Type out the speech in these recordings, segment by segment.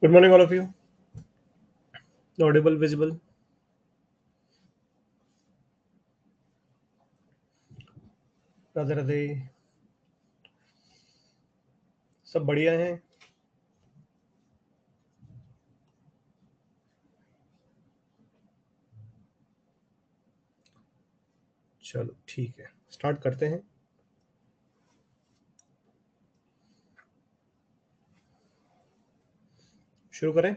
Good morning, all of you. Audible, visible. Radhe Radhe. सब बढ़िया हैं. चलो ठीक है, स्टार्ट करते हैं. शुरू करें.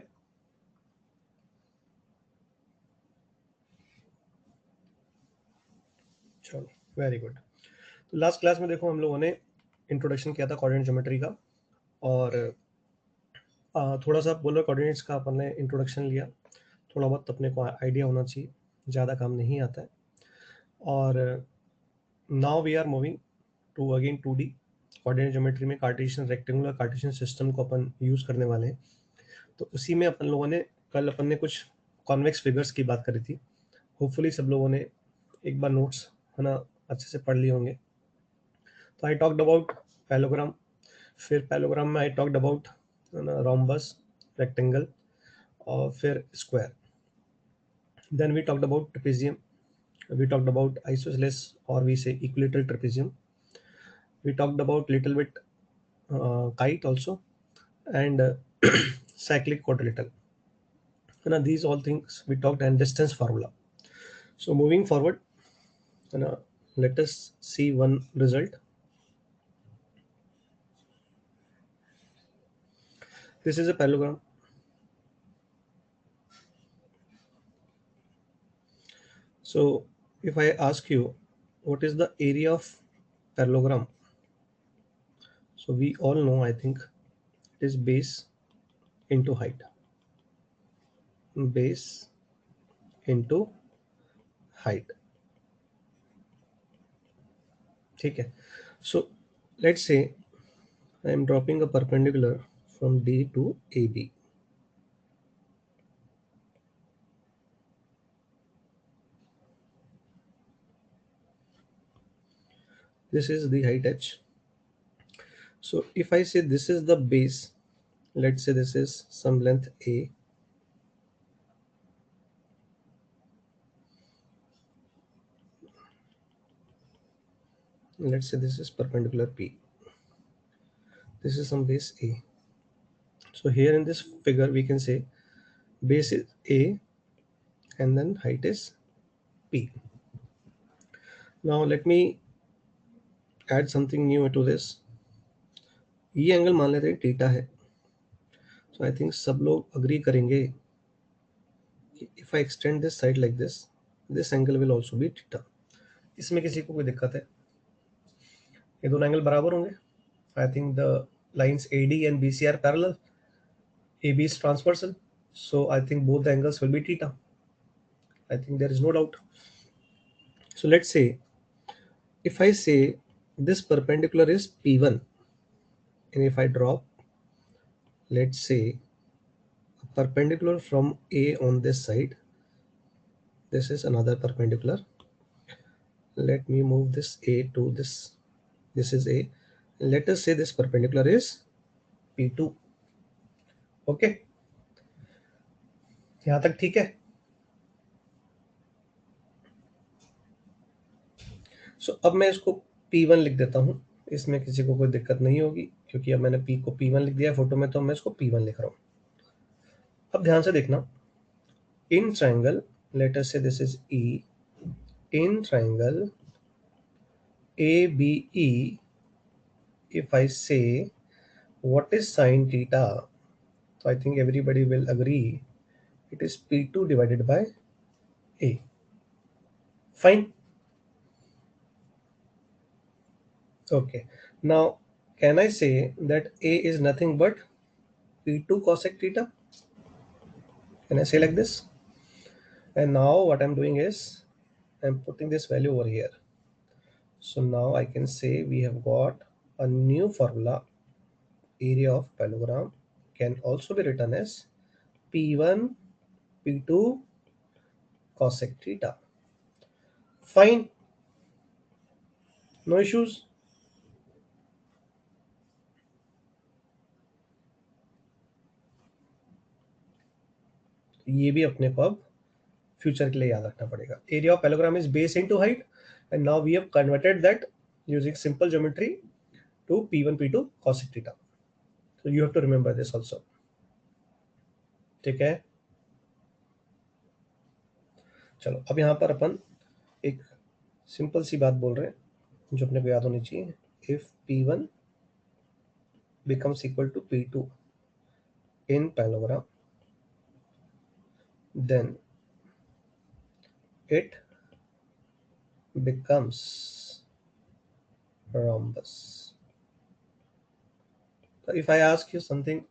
चलो, वेरी गुड. तो लास्ट क्लास में देखो हम लोगों ने इंट्रोडक्शन किया था कोऑर्डिनेट ज्योमेट्री का, और थोड़ा सा पोलर कोऑर्डिनेट्स का अपन ने इंट्रोडक्शन लिया. थोड़ा बहुत अपने को आइडिया होना चाहिए, ज़्यादा काम नहीं आता है. और now we are moving to again 2D coordinate geometry में कार्टेशियन रेक्टेंगुलर कार्टेशियन सिस्टम को अपन यूज़ करने वाले हैं. तो उसी में अपन लोगों ने कल अपन ने कुछ कॉन्वेक्स फिगर्स की बात करी थी. होपफुली सब लोगों ने एक बार नोट्स है ना अच्छे से पढ़ लिए होंगे. तो आई टॉक्ड अबाउट पैलोग्राम. फिर पैलोग्राम में I talked about rhombus, rectangle, और फिर square. Then we talked about trapezium. We talked about isosceles, or we say equilateral trapezium. We talked about little bit kite also, and cyclic quadrilateral. These all things we talked, and distance formula. So moving forward, let us see one result. This is a parallelogram. So if I ask you what is the area of parallelogram, so we all know, I think it is base into height. Base into height. Okay. So let's say I am dropping a perpendicular from D to AB. This is the height h. So if I say this is the base, let's say this is some length a. Let's say this is perpendicular p. This is some base a. So here in this figure we can say base is a and then height is p. Now let me add something new to this. ये angle मान लेते हैं theta है. So I think सब लोग agree करेंगे कि if I extend this side like this angle will also be theta. इसमें किसी को कोई दिक्कत है? ये दोनों एंगल बराबर होंगे. I think the lines AD and BC are parallel. AB is transversal, so I think both the angles will be theta. I think there is no doubt. So let's say if I say this perpendicular is P1, and if I drop, let's say, a perpendicular from A on this side, this is another perpendicular. Let me move this A to this. This is A. Let us say this perpendicular is P2. Okay, यहाँ तक ठीक है. अब मैं इसको P1 लिख देता हूँ. इसमें किसी को कोई दिक्कत नहीं होगी, क्योंकि अब मैंने P को P1 लिख दिया है फोटो में, तो मैं इसको P1 लिख रहा हूँ. अब ध्यान से देखना. In triangle, let us say this is E. In triangle ABE, if I say what is sine theta, so I think everybody will agree it is P2 divided by A. Fine. Okay. Now, can I say that A is nothing but P2 cosec theta? Can I say like this? And now what I'm doing is I'm putting this value over here. So now I can say we have got a new formula. Area of parallelogram can also be written as P1 P2 cosec theta. Fine. No issues. ये भी अपने को अब future के लिए याद रखना पड़ेगा. Area of parallelogram is base into height and now we have converted that using simple geometry to P1 P2 cosec theta. So you have to remember this also. ठीक है. चलो अब यहाँ पर अपन एक सिंपल सी बात बोल रहे हैं जो अपने को याद होनी चाहिए. If P1 becomes equal to P2 in parallelogram, then it becomes rhombus. So if I ask you something,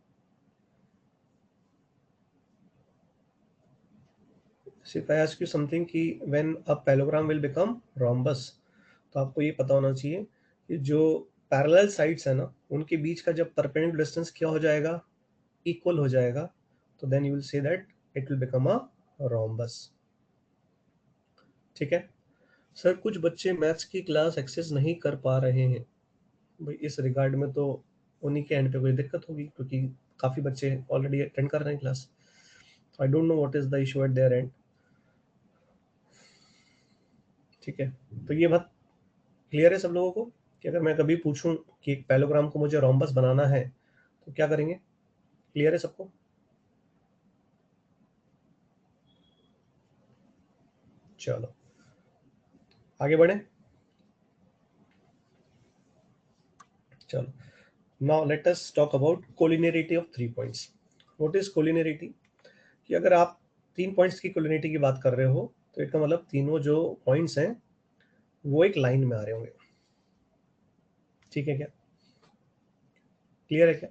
कि when a parallelogram will become rhombus, तो आपको ये पता होना चाहिए कि जो पैरेलल साइड्स है ना उनके बीच का जब परपेंडिकुलर डिस्टेंस क्या हो जाएगा, इक्वल हो जाएगा, तो then you will say that it will become a rhombus. ठीक है. सर कुछ बच्चे मैथ्स की क्लास एक्सेस नहीं कर पा रहे हैं. भाई इस रिगार्ड में तो उन्हीं के एंड पे कोई दिक्कत होगी क्योंकि काफ़ी बच्चे ऑलरेडी अटेंड कर रहे हैं class. I don't know what is the issue at there and. ठीक है. तो ये बात क्लियर है सब लोगों को कि अगर मैं कभी पूछूं कि एक पैरेललोग्राम को मुझे रोम्बस बनाना है तो क्या करेंगे. क्लियर है सबको. चलो आगे बढ़े. चलो now let us talk about collinearity of 3 points. What is collinearity. कि अगर आप 3 पॉइंट्स की कोलिनियरिटी की बात कर रहे हो तो इसका मतलब तीनों जो पॉइंट्स हैं वो एक लाइन में आ रहे होंगे. ठीक है क्या. क्लियर है क्या.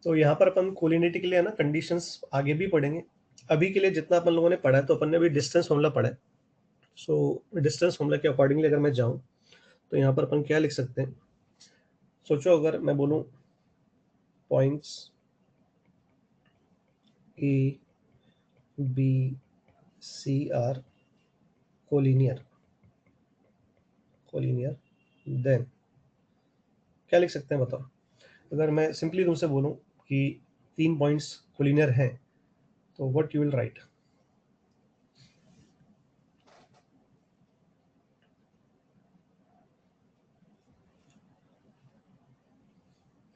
तो यहाँ पर अपन कोलिनियरिटी के लिए है ना कंडीशंस आगे भी पढ़ेंगे. अभी के लिए जितना अपन लोगों ने पढ़ा है तो अपन ने भी डिस्टेंस फॉर्मूला पढ़ा है. सो डिस्टेंस फॉर्मूला के अकॉर्डिंगली अगर मैं जाऊँ तो यहाँ पर अपन क्या लिख सकते हैं. सोचो अगर मैं बोलूँ points A B C are collinear then क्या लिख सकते हैं बताओ. अगर मैं सिंपली तुमसे बोलूं कि 3 पॉइंट्स कोलिनियर हैं तो व्हाट यू विल राइट.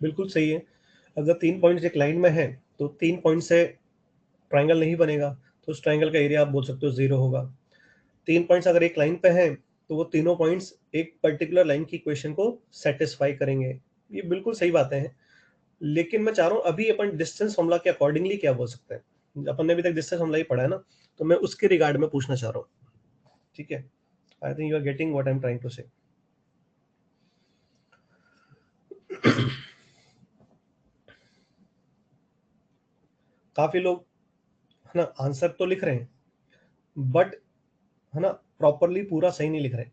बिल्कुल सही है. अगर 3 पॉइंट्स एक लाइन में है तो 3 पॉइंट से ट्राइंगल नहीं बनेगा तो उस ट्राइंगल का एरिया आप बोल सकते हो 0 होगा. 3 पॉइंट्स अगर एक लाइन पे हैं तो वो तीनों पॉइंट्स एक पर्टिकुलर लाइन की इक्वेशन को सेटिस्फाई करेंगे. ये बिल्कुल सही बातें हैं. लेकिन मैं चाह रहा हूँ अभी अपन डिस्टेंस फॉर्मूला के अकॉर्डिंगली क्या बोल सकते हैं. अपन ने अभी तक डिस्टेंस फॉर्मूला ही पढ़ा है ना तो मैं उसके रिगार्ड में पूछना चाह रहा हूँ. ठीक है. I think you are getting what I am trying to say. काफी लोग है ना आंसर तो लिख रहे हैं बट है ना प्रॉपरली पूरा सही नहीं लिख रहे.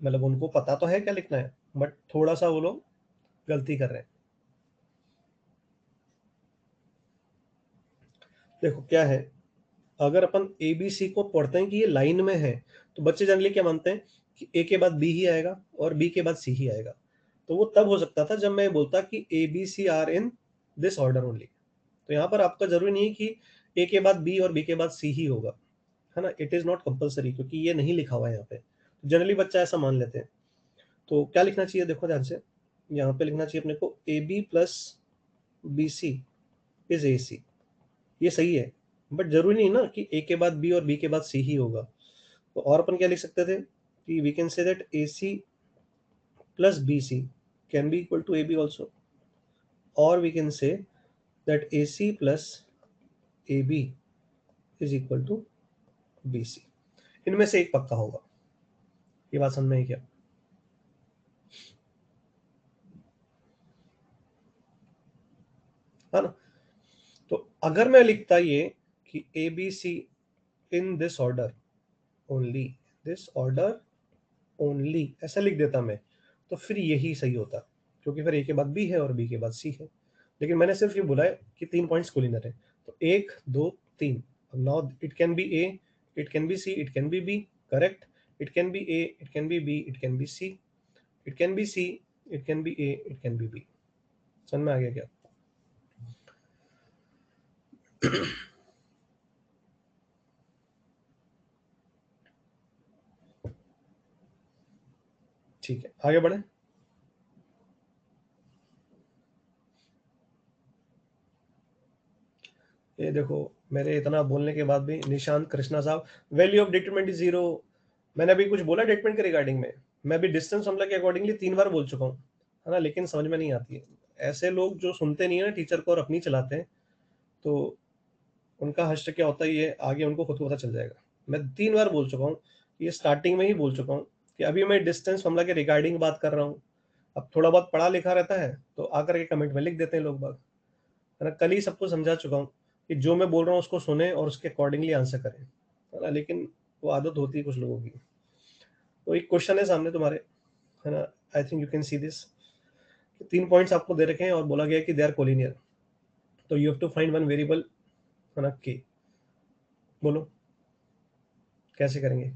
मतलब उनको पता तो है क्या लिखना है बट थोड़ा सा वो लोग गलती कर रहे हैं. देखो क्या है. अगर अपन ए बी सी को पढ़ते हैं कि ये लाइन में है तो बच्चे जनरली क्या मानते हैं कि ए के बाद बी ही आएगा और बी के बाद सी ही आएगा. तो वो तब हो सकता था जब मैं बोलता कि A B C are in this order only. तो यहाँ पर आपका जरूरी नहीं है कि ए के बाद बी और बी के बाद सी ही होगा. है ना. इट इज नॉट कंपलसरी क्योंकि ये नहीं लिखा हुआ है यहाँ पे. जनरली बच्चा ऐसा मान लेते हैं. तो क्या लिखना चाहिए देखो ध्यान से. यहाँ पे लिखना चाहिए अपने को A B plus B C is A C. ये सही है बट जरूरी नहीं ना कि ए के बाद बी और बी के बाद सी ही होगा. तो और अपन क्या लिख सकते थे कि we can say that A C plus B C can be equal to A B also. और we can say that A C plus A B is equal to B C. इनमें से एक पक्का होगा. ये बात समझ में आई क्या. है ना. तो अगर मैं लिखता ये कि A B C in this order only ऐसा लिख देता मैं तो फिर यही सही होता क्योंकि फिर ए के बाद बी है और बी के बाद सी है. लेकिन मैंने सिर्फ ये बोला है कि 3 पॉइंट्स कोलिनियर है तो 1 2 3. Now it can be A, it can be C, it can be B. Correct. It can be A, it can be B, it can be C, it can be C, it can be A, it can be B. समझ में आ गया क्या. ठीक है, आगे बढ़े। ये देखो, मेरे इतना बोलने के बाद भी निशांत कृष्णा साहब, वैल्यू ऑफ डिटरमिनेंट इज 0। मैंने अभी कुछ बोला डिटरमिनेंट के रिगार्डिंग में? मैं भी डिस्टेंस फॉर्मूला के अकॉर्डिंगली 3 बार बोल चुका हूँ, है ना, लेकिन समझ में नहीं आती है। ऐसे लोग जो सुनते नहीं है ना टीचर को और अपनी चलाते हैं, तो उनका हश्र क्या होता है ये आगे उनको खुद को पता चल जाएगा। मैं 3 बार बोल चुका हूँ, ये स्टार्टिंग में ही बोल चुका हूँ कि अभी मैं डिस्टेंस फॉर्मूला के रिगार्डिंग बात कर रहा हूँ। अब थोड़ा बहुत पढ़ा लिखा रहता है तो आकर के कमेंट में लिख देते हैं लोग बाग, है ना। कल ही सबको समझा चुका हूँ कि जो मैं बोल रहा हूँ उसको सुने और उसके अकॉर्डिंगली आंसर करें, है ना। लेकिन वो आदत होती है कुछ लोगों की। तो एक क्वेश्चन है सामने तुम्हारे, है ना, I think you can see this. 3 points आपको दे रखे हैं और बोला गया है कि दे आर कोलिनियर, तो you have to find one variable, है ना, के। बोलो कैसे करेंगे।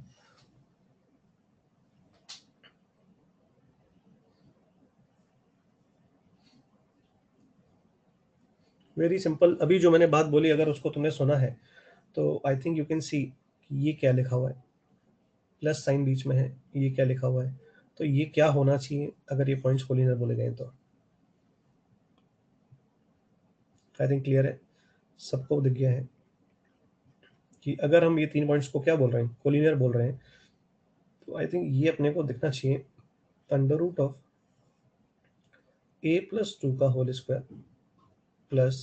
वेरी सिंपल, अभी जो मैंने बात बोली अगर उसको तुमने सुना है तो आई थिंक यू कैन सी कि ये क्या लिखा हुआ है, प्लस साइन बीच में है, ये क्या लिखा हुआ है, तो ये क्या होना चाहिए अगर ये पॉइंट्स कोलिनियर बोले गए तो। आई थिंक क्लियर है, सबको दिख गया है कि अगर हम ये 3 पॉइंट्स को क्या बोल रहे हैं, कोलिनियर बोल रहे हैं, तो आई थिंक ये अपने को दिखना चाहिए अंडर रूट ऑफ a+2 का होल स्क्वायर प्लस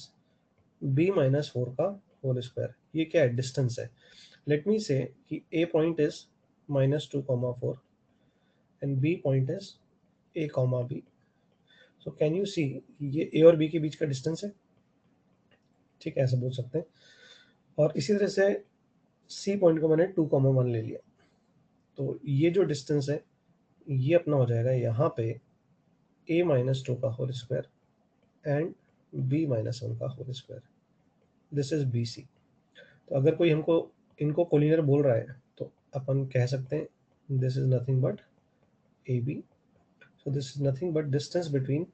b-4 का होल स्क्वायर। ये क्या है, डिस्टेंस है। लेट मी से कि a point is -2, 4 and b point is a, b। So can you see ये a और b के बीच का डिस्टेंस है, ठीक है, ऐसा बोल सकते हैं। और इसी तरह से c पॉइंट को मैंने 2, 1 ले लिया, तो ये जो डिस्टेंस है ये अपना हो जाएगा यहाँ पे a-2 का होल स्क्वायर एंड b-1 का whole square. This is B C. तो अगर कोई हमको इनको कोलिनियर बोल रहा है तो अपन कह सकते हैं this is nothing but A B. So this is nothing but distance between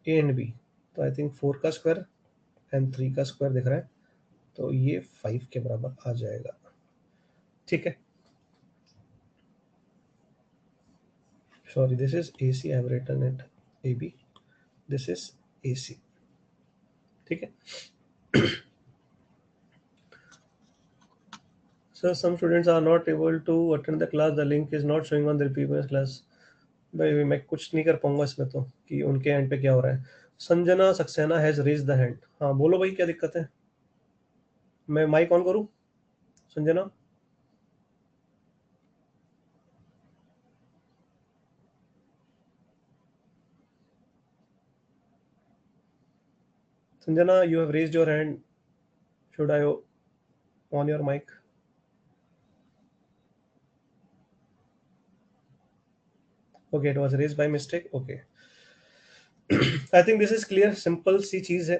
A and B. तो आई थिंक 4 का स्क्वायर एंड 3 का स्क्वायर दिख रहा है, तो ये 5 के बराबर आ जाएगा, ठीक है। Sorry, this is A C, I have written it A B, this is A C, ठीक है। Sir some students are not able to attend the class, the link is not showing on the previous class. भाई मैं कुछ नहीं कर पाऊंगा इसमें तो कि उनके एंड पे क्या हो रहा है। Sanjana Saxena has raise the hand. हाँ बोलो भाई क्या दिक्कत है, मैं माइक ऑन करूँ Sanjana? Sanjana you have raised your hand, should I on your mic? Okay, it was raised by mistake, okay. I think this is clear, simple सी चीज है।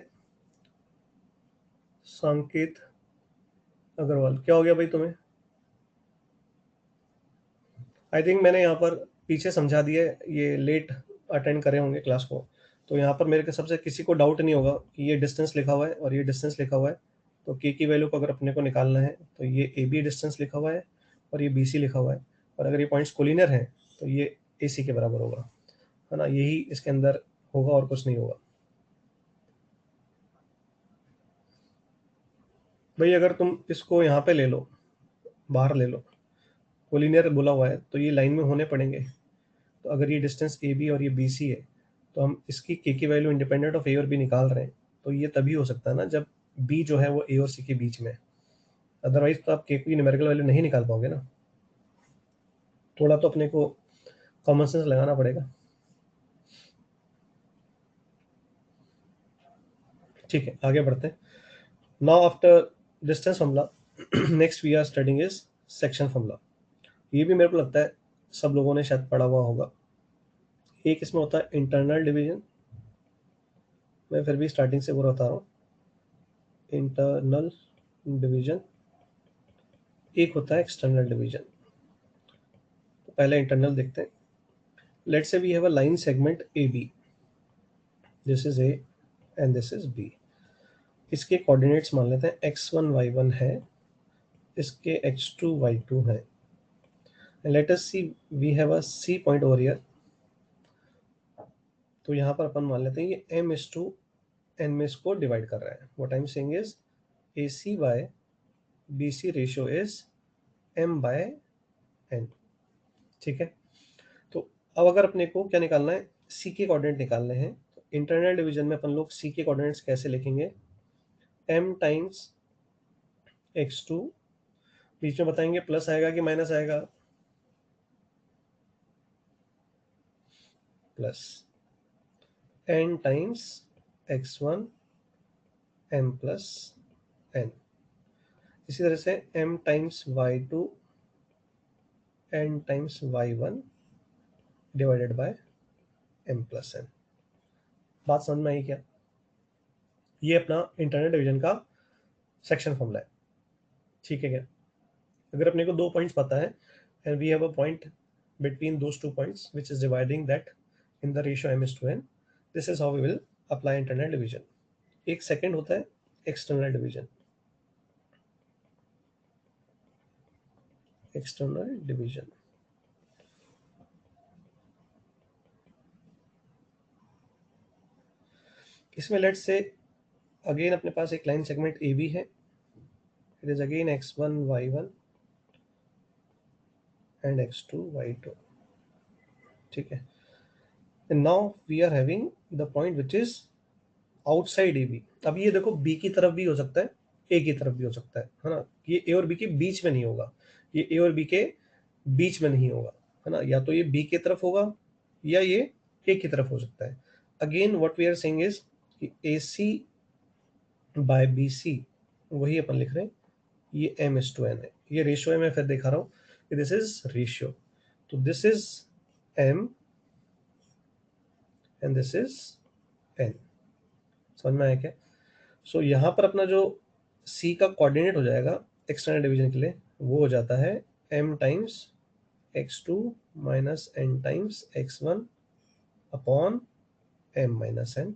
संकेत अग्रवाल, क्या हो गया भाई तुम्हें? आई थिंक मैंने यहाँ पर पीछे समझा दिया है, ये लेट अटेंड करे होंगे क्लास को, तो यहाँ पर मेरे के सबसे किसी को डाउट नहीं होगा कि ये डिस्टेंस लिखा हुआ है और ये डिस्टेंस लिखा हुआ है। तो के की वैल्यू को अगर अपने को निकालना है तो ये ए बी डिस्टेंस लिखा हुआ है और ये बी सी लिखा हुआ है, और अगर ये पॉइंट्स कोलिनियर हैं तो ये ए सी के बराबर होगा, है ना, यही इसके अंदर होगा और कुछ नहीं होगा। भाई अगर तुम इसको यहाँ पे ले लो, बाहर ले लो, कोलिनियर बोला हुआ है तो ये लाइन में होने पड़ेंगे। तो अगर ये डिस्टेंस ए बी और ये बी सी है तो हम इसकी के की वैल्यू इंडिपेंडेंट ऑफ ए और बी निकाल रहे हैं, तो ये तभी हो सकता है ना जब बी जो है वो ए और सी के बीच में है। अदरवाइज तो आप के की न्यूमेरिकल वैल्यू नहीं निकाल पाओगे ना। थोड़ा तो अपने को कॉमन सेंस लगाना पड़ेगा, ठीक है, आगे बढ़ते हैं। Now after distance formula next we are studying is section formula. ये भी मेरे को लगता है सब लोगों ने शायद पढ़ा हुआ होगा। एक इसमें होता है इंटरनल डिवीजन, मैं फिर भी स्टार्टिंग से वो बता रहा हूँ। इंटरनल डिवीजन, एक होता है एक्सटर्नल डिवीजन। तो पहले इंटरनल देखते हैं। Let's say we have a line segment A B, this is A and this is B. इसके कोऑर्डिनेट्स मान लेते हैं x1 y1 है, इसके x2 y2 है। Let us see we have a C point over here, तो यहाँ पर अपन मान लेते हैं ये m/n में इसको डिवाइड कर रहा है. What I am saying is AC by BC ratio is m/n. ठीक है. तो अब अगर अपने को क्या निकालना है, C के कोऑर्डिनेट निकालने हैं. तो इंटरनल डिवीजन में अपन लोग C के कोऑर्डिनेट्स कैसे लिखेंगे, m टाइम्स x2, बीच में बताएंगे प्लस आएगा कि माइनस आएगा, plus n times x1 m plus n. इसी तरह से m times y2 n times y1 divided by m plus n. बात समझ में आई क्या? ये अपना इंटरनल डिवीजन का सेक्शन फॉर्मूला है. ठीक है क्या? अगर अपने को 2 पॉइंट्स पता है and we have a point between those 2 points which is dividing that in the ratio m/n, this is how we will apply internal division. एक सेकंड होता है एक्सटर्नल डिवीजन. एक्सटर्नल डिवीजन इसमें लेट्स से अगेन अपने पास एक line segment AB है. It is again x1 y1 and x2 y2. ठीक है. And now we are having the point which is outside AB. अब ये देखो B की तरफ भी हो सकता है, A की तरफ भी हो सकता है ना. ये A और B के बीच में नहीं होगा, ये A और B के बीच में नहीं होगा, है ना. या तो ये B की तरफ होगा या ये A की तरफ हो सकता है. Again what we are saying is AC by BC वही अपन लिख रहे हैं. ये m/n है, ये रेशियो है. मैं फिर दिखा रहा हूँ कि दिस इज रेशियो. तो this is m and this is n. समझ में आया क्या? सो यहाँ पर अपना जो C का कोऑर्डिनेट हो जाएगा एक्सटर्नल डिवीजन के लिए, वो हो जाता है m times x2 minus n times x1 upon m minus n.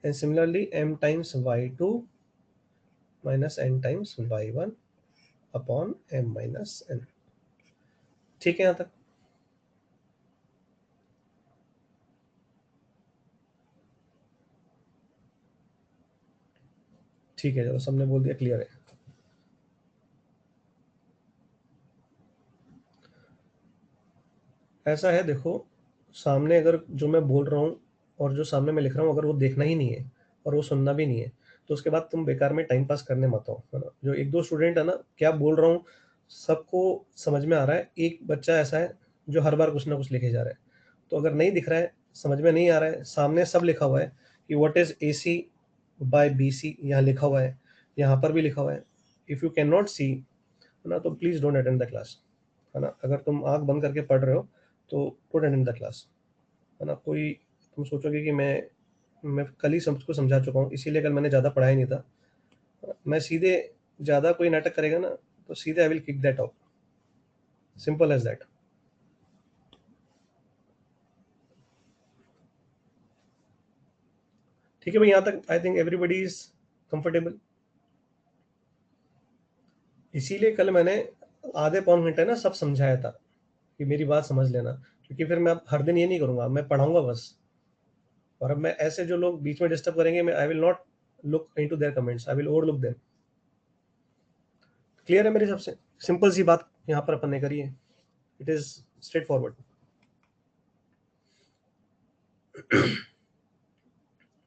And similarly m times y2 minus n times y1 upon m minus n. ठीक है यहाँ तक? ठीक है, चलो सबने बोल दिया क्लियर है. ऐसा है देखो, सामने अगर जो मैं बोल रहा हूँ और जो सामने मैं लिख रहा हूँ अगर वो देखना ही नहीं है और वो सुनना भी नहीं है, तो उसके बाद तुम बेकार में टाइम पास करने मत हो, है ना. जो एक दो स्टूडेंट है ना, क्या बोल रहा हूँ सबको समझ में आ रहा है. एक बच्चा ऐसा है जो हर बार कुछ ना कुछ लिखे जा रहा है. तो अगर नहीं दिख रहा है, समझ में नहीं आ रहा है, सामने सब लिखा हुआ है कि what is AC by BC, यहाँ लिखा हुआ है, यहाँ पर भी लिखा हुआ है. इफ यू कैन नॉट सी, है ना, तो please don't attend the class, है ना. अगर तुम आंख बंद करके पढ़ रहे हो तो डोंट अटेंड द क्लास, है ना. कोई तुम सोचोगे कि मैं कल ही सबको समझा चुका हूँ इसीलिए कल मैंने ज़्यादा पढ़ाया नहीं था. मैं सीधे, ज़्यादा कोई नाटक करेगा ना तो सीधे I will kick that out. Simple as that. ठीक है भाई, यहाँ तक I think everybody is comfortable. इसीलिए कल मैंने आधे पौन घंटे ना सब समझाया था कि मेरी बात समझ लेना, क्योंकि फिर मैं अब हर दिन ये नहीं करूंगा, मैं पढ़ाऊंगा बस. और अब मैं ऐसे जो लोग बीच में डिस्टर्ब करेंगे, मैं I will not look into their comments, I will overlook them. Clear है मेरे हिसाब से? सिंपल सी बात यहाँ पर अपन ने करी है. It is straight forward.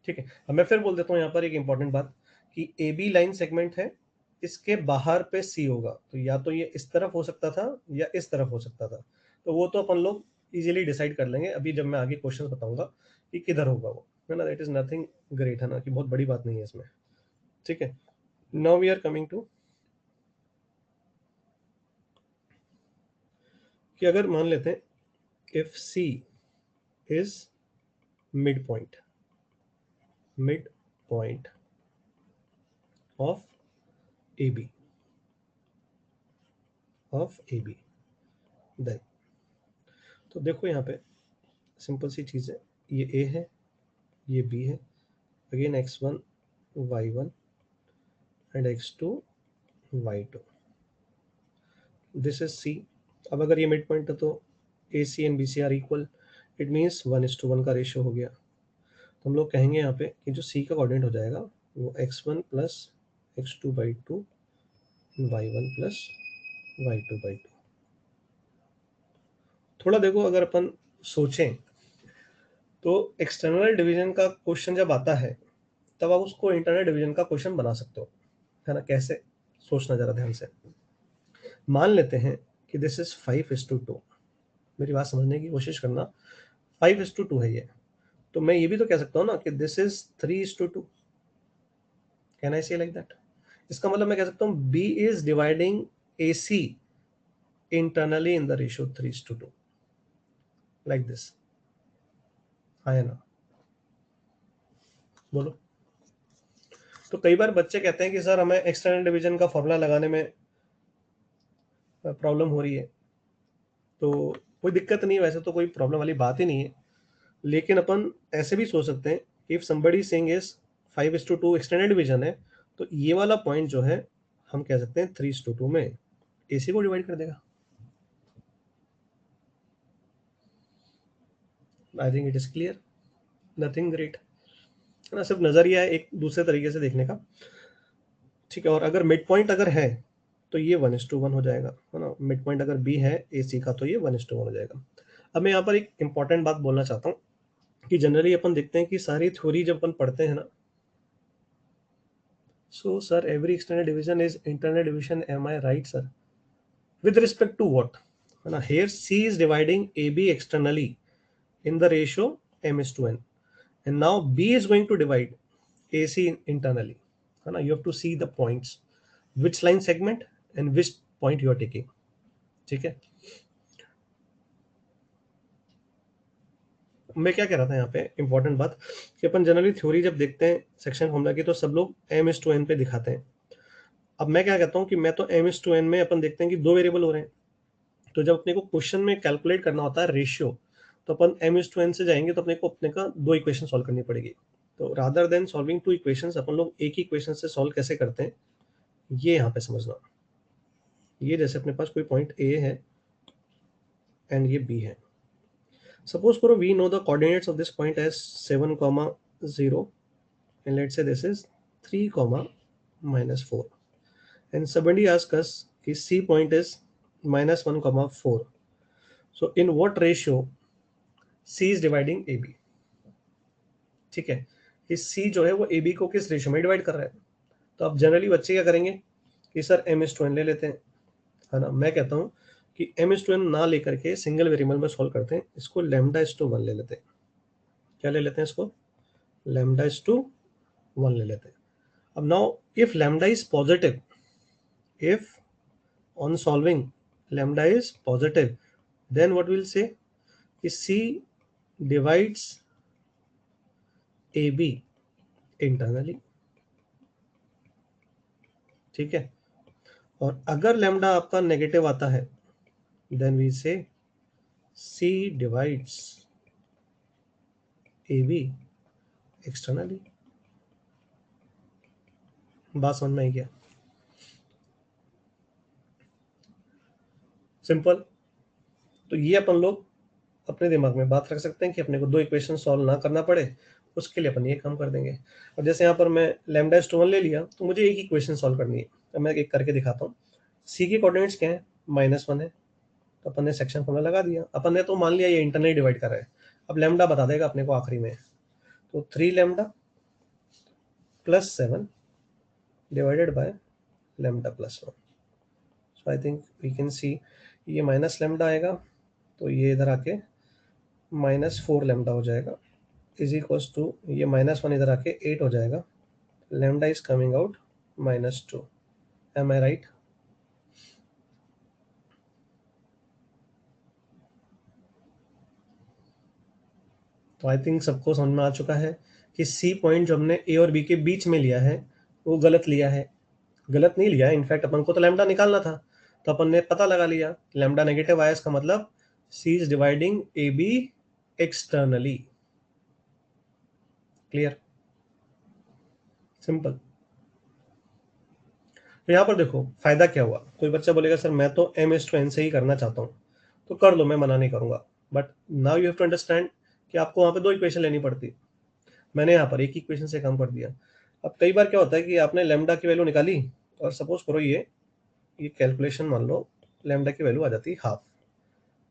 ठीक है. अब मैं फिर बोल देता हूँ यहाँ पर एक इंपॉर्टेंट बात कि AB लाइन सेगमेंट है, इसके बाहर पे C होगा. तो या तो ये इस तरफ हो सकता था या इस तरफ हो सकता था. तो वो तो अपन लोग इजीली डिसाइड कर लेंगे अभी जब मैं आगे क्वेश्चन बताऊंगा कि किधर होगा वो, है ना. दैट इज नथिंग ग्रेट, है ना, कि बहुत बड़ी बात नहीं है इसमें. ठीक है. Now we are coming to कि अगर मान लेते हैं if C is midpoint of AB then, तो देखो यहाँ पे सिंपल सी चीज़ है. ये A है, ये B है, again x1 y1 and x2 y2. This is C. अब अगर ये मिड पॉइंट है तो AC and BC are equal. It means 1:1 का रेशियो हो गया. तो हम लोग कहेंगे यहाँ पे कि जो सी का कोऑर्डिनेट हो जाएगा वो x1 plus x2/2 y1 plus y2/2। थोड़ा देखो, अगर अपन सोचें तो एक्सटर्नल डिवीजन का क्वेश्चन जब आता है तब आप उसको इंटरनल डिवीजन का क्वेश्चन बना सकते हो, है ना। कैसे, सोचना जरा ध्यान से। मान लेते हैं कि दिस इज 5:2, मेरी बात समझने की कोशिश करना। 5:2 है ये, तो मैं ये भी तो कह सकता हूँ ना कि दिस इज 3:2। कैन आई से लाइक दैट? इसका मतलब मैं कह सकता हूँ B is dividing A C internally in the ratio 3:2, like this. हाँ या ना, बोलो। तो कई बार बच्चे कहते हैं कि सर हमें एक्सटर्नल डिवीजन का फॉर्मूला लगाने में प्रॉब्लम हो रही है। तो कोई दिक्कत नहीं है, वैसे तो कोई प्रॉब्लम वाली बात ही नहीं है। लेकिन अपन ऐसे भी सोच सकते हैं कि if somebody saying is 5:2 extended division है, तो ये वाला पॉइंट जो है हम कह सकते हैं 3:2 में एसी को डिवाइड कर देगा। I think it is clear, nothing great, है ना। सिर्फ नजरिया है एक दूसरे तरीके से देखने का, ठीक है। और अगर मिड पॉइंट अगर है तो ये 1:1 हो जाएगा, है ना। मिड पॉइंट अगर बी है एसी का तो ये 1:1 हो जाएगा। अब मैं यहाँ पर एक इंपॉर्टेंट बात बोलना चाहता हूँ कि जनरली अपन देखते हैं कि सारी थ्योरी जब अपन पढ़ते हैं ना, so sir, every external division is internal division, am I right sir? With respect to what? Now here C is dividing AB externally in the ratio m:n, and now B is going to divide AC internally. Now you have to see the points, which line segment and which point you are taking. ठीक है। मैं क्या कह रहा था यहाँ पे important बात कि अपन जनरली थ्योरी जब देखते हैं सेक्शन फॉर्मूला की तो सब लोग m:n पे दिखाते हैं। अब मैं क्या कहता हूँ कि मैं तो m:n में अपन देखते हैं कि दो वेरिएबल हो रहे हैं, तो जब अपने को क्वेश्चन में कैलकुलेट करना होता है रेशियो, तो अपन m:n से जाएंगे तो अपने को अपने का दो इक्वेशन सॉल्व करनी पड़ेगी। तो rather than solving two equations अपन लोग एक ही इक्वेशन से सॉल्व कैसे करते हैं ये यहाँ पे समझना। ये जैसे अपने पास कोई पॉइंट ए है एंड ये बी है। सपोज करो we know the coordinates of this point as 7,0 and let's say this is 3, and somebody asks us कि C point is -1, 4. So in what ratio C is dividing AB? ठीक है, इस C जो है वो AB को किस रेशियो में डिवाइड कर रहा है। तो अब जनरली बच्चे क्या करेंगे कि सर m:n ले लेते हैं, है ना। मैं कहता हूँ कि m:n ना लेकर के सिंगल वेरिएबल में सॉल्व करते हैं, इसको λ:1 ले लेते हैं। क्या ले लेते हैं इसको? λ:1 ले लेते हैं। अब now if lambda is positive, if on solving lambda is positive, then what we'll say is C divides AB internally, ठीक है। और अगर लैम्डा आपका नेगेटिव आता है then we say C divides AB externally। बात समझ में आई क्या? सिंपल। तो ये अपन लोग अपने दिमाग में बात रख सकते हैं कि अपने को दो इक्वेशन सॉल्व ना करना पड़े, उसके लिए अपन ये काम कर देंगे। और जैसे यहाँ पर मैं λ:1 ले लिया तो मुझे एक इक्वेशन सॉल्व करनी है। तो मैं एक करके दिखाता हूँ। सी के कोऑर्डिनेट्स क्या है? -1 है, तो अपन ने सेक्शन फॉर्मूला लगा दिया। अपन ने तो मान लिया ये इंटरनली डिवाइड कर रहा है। अब लैम्डा बता देगा अपने को आखिरी में, तो 3λ + 7 divided by λ+1। So I think we can see ये -λ आएगा तो ये इधर आके -4λ हो जाएगा, इज इक्वल्स टू ये -1 इधर आके 8 हो जाएगा। Lambda is coming out -2। Am I right? तो आई थिंक सबको समझ में आ चुका है कि सी पॉइंट जो हमने ए और बी के बीच में लिया है वो गलत लिया है। गलत नहीं लिया है, इनफैक्ट अपन को तो लैम्डा निकालना था, तो अपन ने पता लगा लिया लैम्डा नेगेटिव आया, इसका मतलब C is dividing A B externally. Clear? Simple. तो यहाँ पर देखो फायदा क्या हुआ। कोई बच्चा बोलेगा सर मैं तो m:n से ही करना चाहता हूँ, तो कर लो, मैं मना नहीं करूंगा। But now you have to understand कि आपको वहां पे दो इक्वेशन लेनी पड़ती। मैंने यहाँ पर एक इक्वेशन से काम कर दिया। अब कई बार क्या होता है कि आपने लैम्डा की वैल्यू निकाली और सपोज करो ये कैलकुलेशन मान लो लैम्डा की वैल्यू आ जाती है हाफ,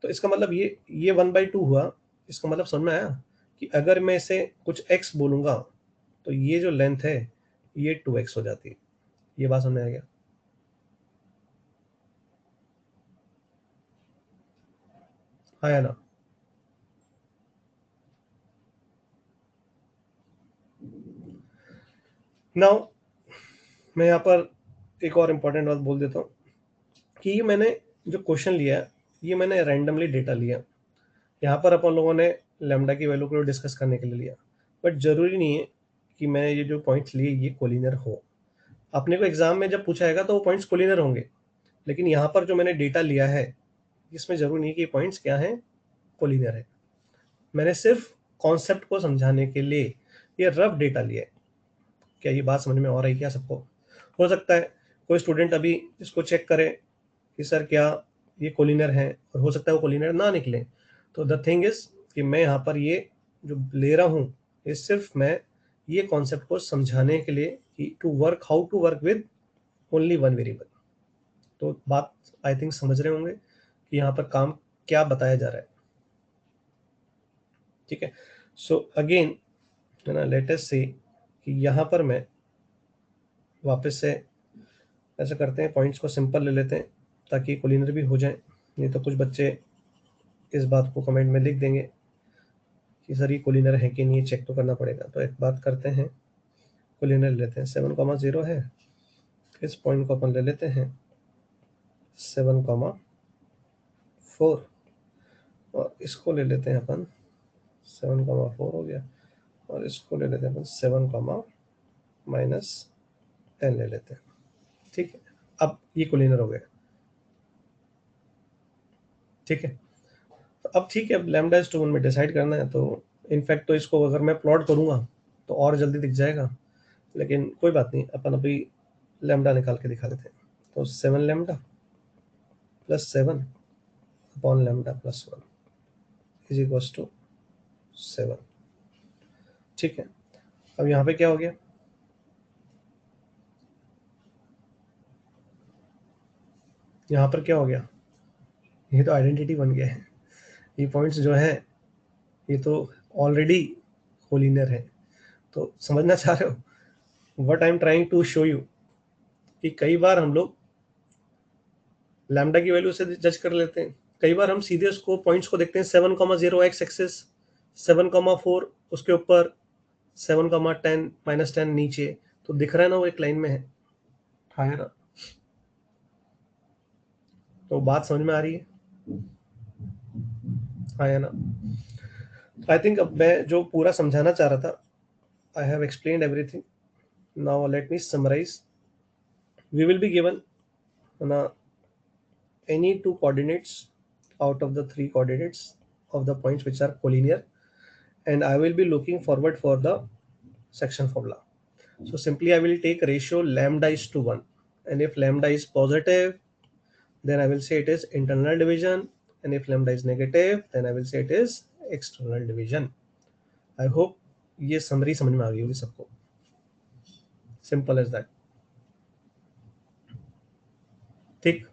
तो इसका मतलब ये 1/2 हुआ। इसका मतलब समझ में आया कि अगर मैं इसे कुछ x बोलूंगा तो ये जो लेंथ है ये 2x हो जाती है। ये बात समझ में आ गया? आया ना? नाउ मैं यहाँ पर एक और इम्पोर्टेंट बात बोल देता हूँ कि ये मैंने जो क्वेश्चन लिया है ये मैंने रैंडमली डेटा लिया। यहाँ पर अपन लोगों ने लैम्डा की वैल्यू को डिस्कस करने के लिए लिया, बट जरूरी नहीं है कि मैं ये जो पॉइंट्स लिए ये कोलिनियर हो। अपने को एग्जाम में जब पूछा जाएगा तो वो पॉइंट्स कोलिनियर होंगे, लेकिन यहाँ पर जो मैंने डेटा लिया है इसमें जरूरी नहीं है कि पॉइंट्स क्या हैं, कोलिनियर है। मैंने सिर्फ कॉन्सेप्ट को समझाने के लिए ये रफ डेटा लिया है। क्या ये बात समझ में आ रही है क्या सबको? हो सकता है कोई स्टूडेंट अभी इसको चेक करे कि सर क्या ये कोलिनियर है, और हो सकता है वो कोलिनियर ना निकले। तो द थिंग इज कि मैं यहाँ पर ये जो ले रहा हूँ ये सिर्फ मैं ये कॉन्सेप्ट को समझाने के लिए कि to work how to work with only one variable. तो बात आई थिंक समझ रहे होंगे कि यहाँ पर काम क्या बताया जा रहा है। ठीक है, सो अगेन है ना, लेट अस से कि यहाँ पर मैं वापस से ऐसा करते हैं, पॉइंट्स को सिंपल ले लेते हैं ताकि कोलिनियर भी हो जाए। नहीं तो कुछ बच्चे इस बात को कमेंट में लिख देंगे कि सर ये कोलिनियर है कि नहीं, चेक तो करना पड़ेगा। तो एक बात करते हैं, कोलिनियर लेते हैं 7,0 है, इस पॉइंट को अपन ले लेते हैं 7,4 और इसको ले लेते हैं अपन 7,4 हो गया, और इसको ले लेते हैं अपन 7,-10 ले लेते हैं। ठीक है, अब ये कोलिनियर हो गया। ठीक है, तो अब ठीक है, अब लैम्डा इज टू 1 में डिसाइड करना है। तो इनफैक्ट तो इसको अगर मैं प्लॉट करूंगा तो और जल्दी दिख जाएगा, लेकिन कोई बात नहीं, अपन अभी लैम्डा निकाल के दिखा देते हैं। तो 7 lambda plus 7 upon lambda plus 1 is equals to 7। ठीक है, अब यहाँ पे क्या हो गया, यहाँ पर क्या हो गया, ये तो आइडेंटिटी बन गया है। ये पॉइंट्स जो है ये तो ऑलरेडी कोलिनियर है। तो समझना चाह रहे हो what I am trying to show you, कि कई बार हम लोग लैम्डा की वैल्यू से जज कर लेते हैं, कई बार हम सीधे उसको पॉइंट्स को देखते हैं 7,0 एक्स एक्सिस, 7,4 उसके ऊपर, 7,10 -10 नीचे। तो दिख रहा है ना वो एक लाइन में है। हाँ है ना? तो बात समझ में आ रही है? हाँ है ना? आई थिंक अब मैं जो पूरा समझाना चाह रहा था, I have explained everything. Now let me summarize. We will be given any two coordinates out of the three coordinates of the points which are collinear, and I will be looking forward for the section formula. So simply I will take ratio lambda is to 1, and if lambda is positive then I will say it is internal division, and if lambda is negative then I will say it is external division. I hope ये summary समझ में आ गई होगी सबको। Simple as that. ठीक,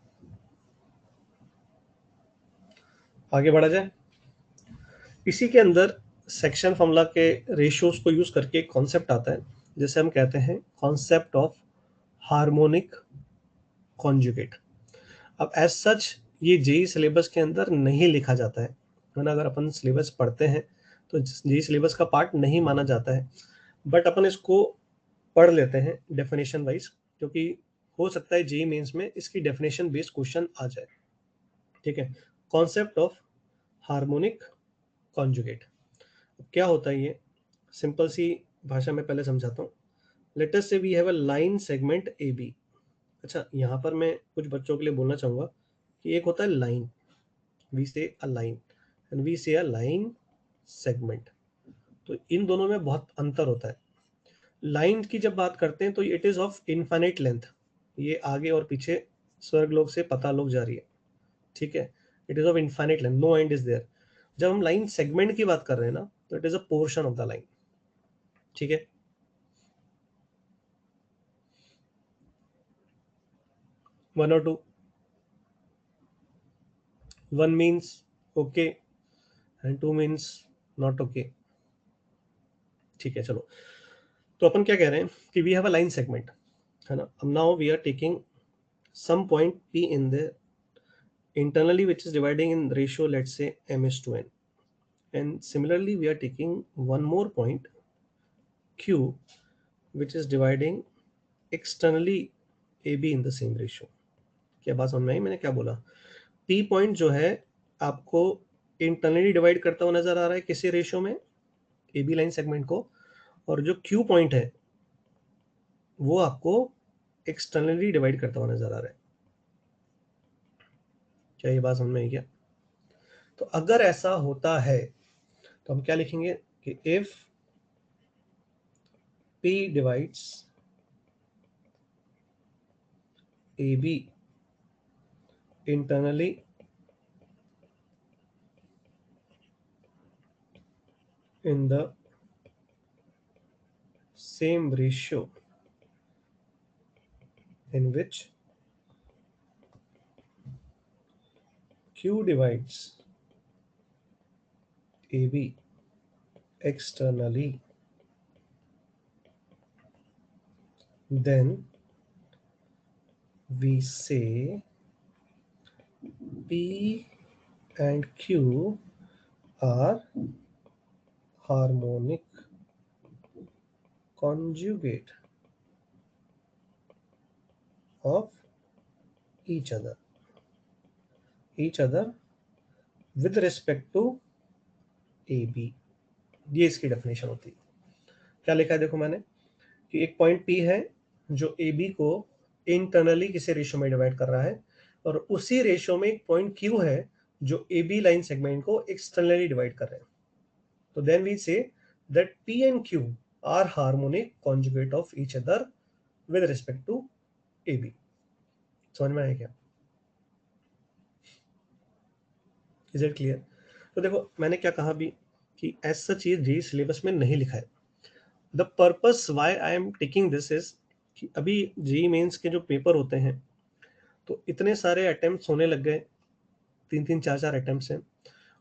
आगे बढ़ा जाए। इसी के अंदर सेक्शन फॉर्मूला के रेशियोज को यूज करके एक कॉन्सेप्ट आता है जिसे हम कहते हैं कॉन्सेप्ट ऑफ हार्मोनिक कॉन्जुगेट। अब एज सच ये जेई सिलेबस के अंदर नहीं लिखा जाता है, वरना अगर अपन सिलेबस पढ़ते हैं तो जेई सिलेबस का पार्ट नहीं माना जाता है, बट अपन इसको पढ़ लेते हैं डेफिनेशन वाइज, क्योंकि हो सकता है जेई मेंस में इसकी डेफिनेशन बेस्ड क्वेश्चन आ जाए। ठीक है, कॉन्सेप्ट ऑफ हार्मोनिक कॉन्जुगेट क्या होता है, ये सिंपल सी भाषा में पहले समझाता हूँ। Let us say we have a line segment A B. अच्छा, यहाँ पर मैं कुछ बच्चों के लिए बोलना चाहूँगा कि एक होता है लाइन, वी से अ लाइन, एंड वी से अ लाइन सेगमेंट। तो इन दोनों में बहुत अंतर होता है। लाइन की जब बात करते हैं तो it is of infinite length, ये आगे और पीछे स्वर्गलोक से पतालोक जा रही है। ठीक है, it is of infinite length, no end is there. जब हम लाइन सेगमेंट की बात कर रहे हैं ना, तो it is a portion of the line. ठीक है, वन और two, one means okay and two means not okay. ठीक है, चलो, तो अपन क्या कह रहे हैं कि we have a line segment, है ना। अब now we are taking some point p in there internally which is dividing in ratio, let's say m is to n, and similarly we are taking one more point q which is dividing externally ab in the same ratio। क्या बात समझ में आई मैंने क्या बोला? p point जो है आपको इंटरनली डिवाइड करता हुआ नजर आ रहा है किसी रेशियो में, ab लाइन सेगमेंट को, और जो q पॉइंट है वो आपको एक्सटर्नली डिवाइड करता हुआ नजर आ रहा है। क्या ये बात समझ में आई क्या? तो अगर ऐसा होता है तो हम क्या लिखेंगे कि if p divides ab internally in the same ratio in which q divides ab externally, then we say p and q are harmonic conjugate of each other with respect to ab। ये इसकी definition होती है। क्या लिखा है देखो मैंने कि एक पॉइंट P है जो AB को इंटरनली किसी रेशियो में डिवाइड कर रहा है, और उसी रेशियो में एक पॉइंट Q है जो AB लाइन सेगमेंट को एक्सटर्नली डिवाइड कर रहे हैं। तो then we say that P and Q are harmonic conjugate of each other with respect to AB। समझ में आया क्या? Is it clear? तो देखो मैंने क्या कहा अभी कि एज सच ये जी सिलेबस में नहीं लिखा है। The purpose why I am taking this is कि अभी जी मेंस के जो पेपर होते हैं तो इतने सारे अटेम्प्ट्स होने लग गए, तीन तीन चार चार अटेम्प्ट्स हैं,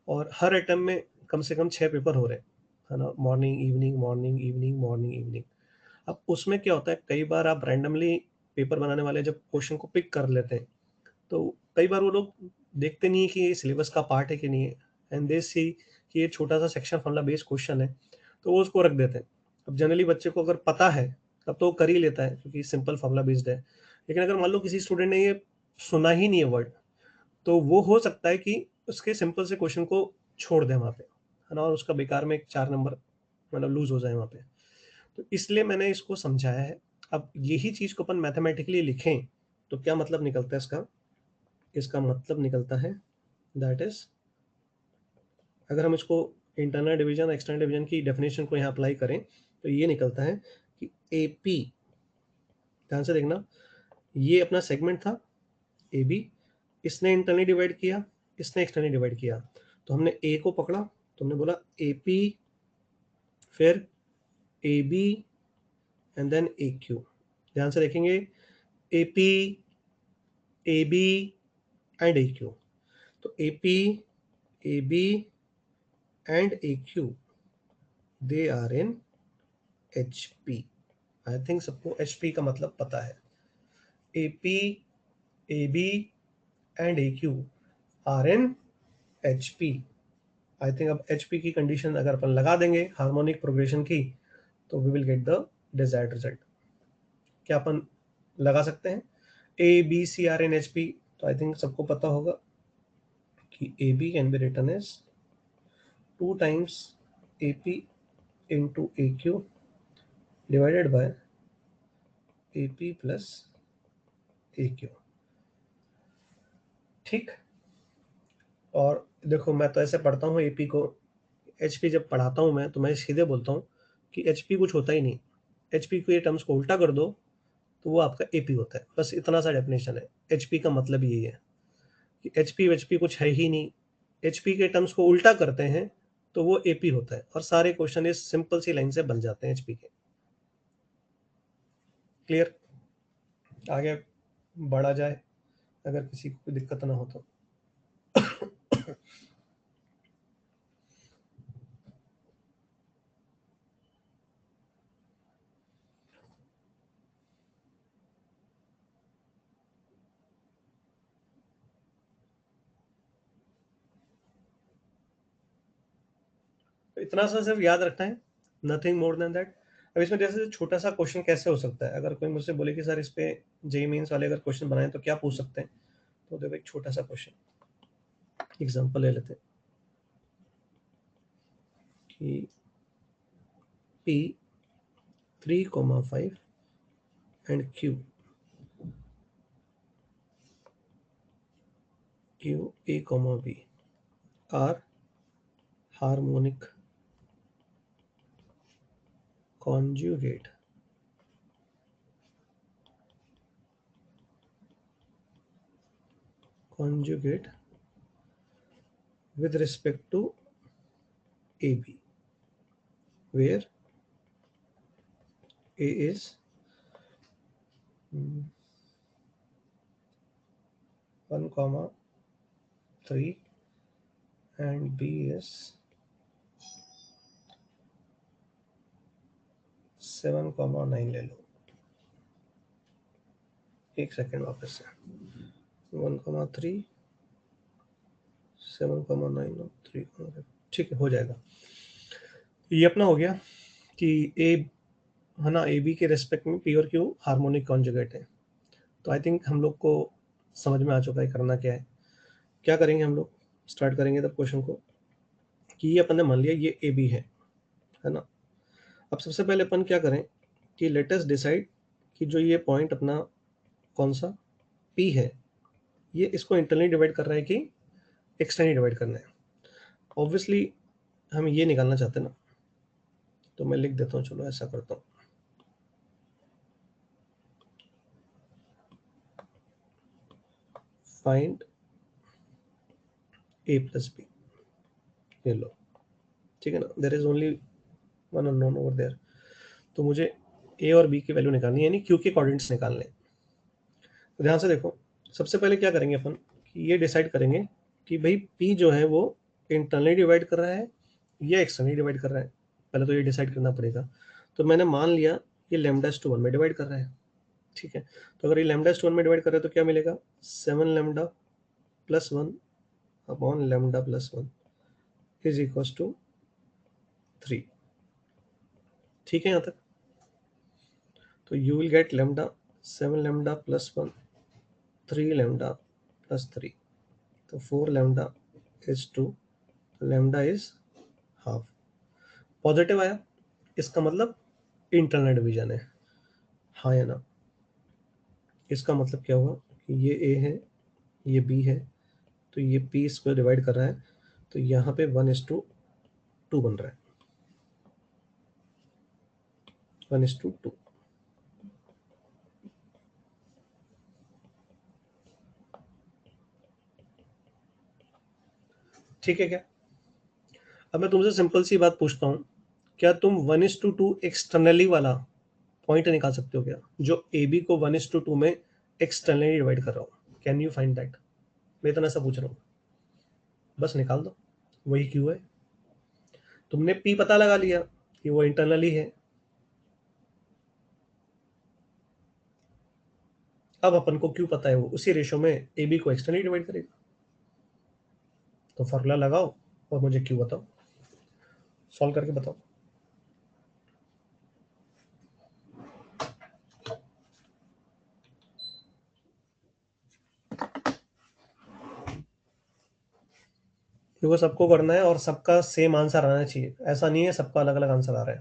और हर अटेम्प्ट में कम से कम 6 पेपर हो रहे हैं, है ना, morning evening morning evening morning evening. अब उसमें क्या होता है, कई बार आप रैंडमली पेपर बनाने वाले जब क्वेश्चन को पिक कर लेते हैं तो कई बार वो लोग देखते नहीं है कि ये सिलेबस का पार्ट है कि नहीं है, एंड दे सी कि ये छोटा सा सेक्शन फॉर्मूला बेस्ड क्वेश्चन है तो वो उसको रख देते हैं। अब जनरली बच्चे को अगर पता है तब तो वो कर ही लेता है क्योंकि सिंपल फॉर्मूला बेस्ड है, लेकिन अगर मान लो किसी स्टूडेंट ने ये सुना ही नहीं है वर्ड, तो वो हो सकता है कि उसके सिंपल से क्वेश्चन को छोड़ दे वहाँ पे, है ना, और उसका बेकार में 4 नंबर मतलब लूज हो जाए वहाँ पे। तो इसलिए मैंने इसको समझाया है। अब यही चीज को अपन मैथमेटिकली लिखें तो क्या मतलब निकलता है इसका? इसका मतलब निकलता है दैट इज, अगर हम इसको इंटरनल डिवीजन एक्सटर्नल डिवीजन की डेफिनेशन को यहाँ अप्लाई करें तो ये निकलता है कि ए पी, ध्यान से देखना, ये अपना सेगमेंट था ए बी, इसने इंटरनली डिवाइड किया, इसने एक्सटर्नली डिवाइड किया, तो हमने ए को पकड़ा तो हमने बोला ए पी, फिर A B and then A Q. ध्यान से देखेंगे, A P A B and A Q, तो A P A B and A Q they are in H P. I think सबको एच पी का मतलब पता है। A P A B and A Q are in H P. I think अब H P की condition अगर अपन लगा देंगे हार्मोनिक प्रोग्रेशन की तो we will get the desired result. क्या अपन लगा सकते हैं? A B C are in H P, तो आई थिंक सबको पता होगा कि A B can be written as 2 times A P into A Q divided by A P plus A Q. ठीक, और देखो मैं तो ऐसे पढ़ता हूँ एपी को, एचपी जब पढ़ाता हूँ मैं तो मैं सीधे बोलता हूँ कि एचपी कुछ होता ही नहीं। एचपी को ये टर्म्स को उल्टा कर दो तो वो आपका एपी होता है, बस इतना सा डेफिनेशन है। एचपी का मतलब यही है कि एचपी कुछ है ही नहीं। एचपी के टर्म्स को उल्टा करते हैं तो वो एपी होता है, और सारे क्वेश्चन इस सिंपल सी लाइन से बन जाते हैं एचपी के। क्लियर? आगे बढ़ा जाए, अगर किसी को कोई दिक्कत ना हो तो। इतना सा सिर्फ याद रखना है, नथिंग मोर देन दैट। अब इसमें जैसे छोटा सा क्वेश्चन कैसे हो सकता है, अगर कोई मुझसे बोले कि सर इस पे जेई मेंस वाले अगर क्वेश्चन बनाए तो क्या पूछ सकते हैं, तो देखो एक छोटा सा क्वेश्चन एग्जांपल ले लेते हैं कि P 3,5 and Q A comma B are harmonic conjugate with respect to AB, where A is 1,3 and B is 7,9 ले लो। एक सेकेंड वापस से 1,3 7,9 और 3, ठीक है, हो जाएगा। ये अपना हो गया कि ए है ना, ए बी के रेस्पेक्ट में पी और क्यू हार्मोनिक कॉन्जुगेट है। तो आई थिंक हम लोग को समझ में आ चुका है करना क्या है। क्या करेंगे हम लोग, स्टार्ट करेंगे तब क्वेश्चन को कि ये अपन ने मान लिया ये ए बी है ना। अब सबसे पहले अपन क्या करें कि लेट अस डिसाइड कि जो ये पॉइंट अपना कौन सा पी है, ये इसको इंटरनली डिवाइड कर रहा है कि एक्सटर्नली डिवाइड करना है। ऑब्वियसली हम ये निकालना चाहते हैं ना, तो मैं लिख देता हूँ, चलो ऐसा करता हूँ। फाइंड ए प्लस बी, ये लो, ठीक है ना। There is only one unknown over there, तो मुझे ए और बी की वैल्यू निकालनी है, यानी क्यू के कोऑर्डिनेट्स निकालने हैं। तो ध्यान से देखो, सबसे पहले क्या करेंगे अपन कि ये डिसाइड करेंगे कि भाई पी जो है वो इंटरनली डिवाइड कर रहा है या एक्सटर्नली डिवाइड कर रहा है। पहले तो ये डिसाइड करना पड़ेगा। तो मैंने मान लिया ये लैम्डा टू 1 में डिवाइड कर रहा है, ठीक है। तो अगर ये लैम्डा टू 1 में डिवाइड कर रहा है तो क्या मिलेगा, 7 lambda plus 1 upon lambda plus 1 is equal to 3, ठीक है यहाँ तक। तो you will get lambda 7 lambda plus 1 3 lambda plus 3, तो 4 lambda is 2, lambda is half. Positive आया, इसका मतलब इंटरनल डिवीजन है, हाँ या ना। इसका मतलब क्या हुआ कि ये ए है, ये बी है, तो ये पी इसको डिवाइड कर रहा है, तो यहाँ पे 1:2 बन रहा है, 1:2। ठीक है क्या? अब मैं तुमसे सिंपल सी बात पूछता हूँ, क्या तुम 1:2 एक्सटर्नली वाला पॉइंट निकाल सकते हो क्या, जो ए बी को 1:2 में एक्सटर्नली डिवाइड कर रहा हूँ? Can you find that? मैं इतना सा पूछ रहा हूँ, बस निकाल दो, वही क्यू है। तुमने पी पता लगा लिया कि वो इंटरनली है, अब अपन को क्यू पता है वो उसी रेशो में ए बी को एक्सटर्नली डिवाइड करेगा। तो फॉर्मूला लगाओ और मुझे क्यू बताओ, सॉल्व करके बताओ। क्योंकि सबको करना है और सबका सेम आंसर आना चाहिए, ऐसा नहीं है सबका अलग अलग आंसर आ रहा है।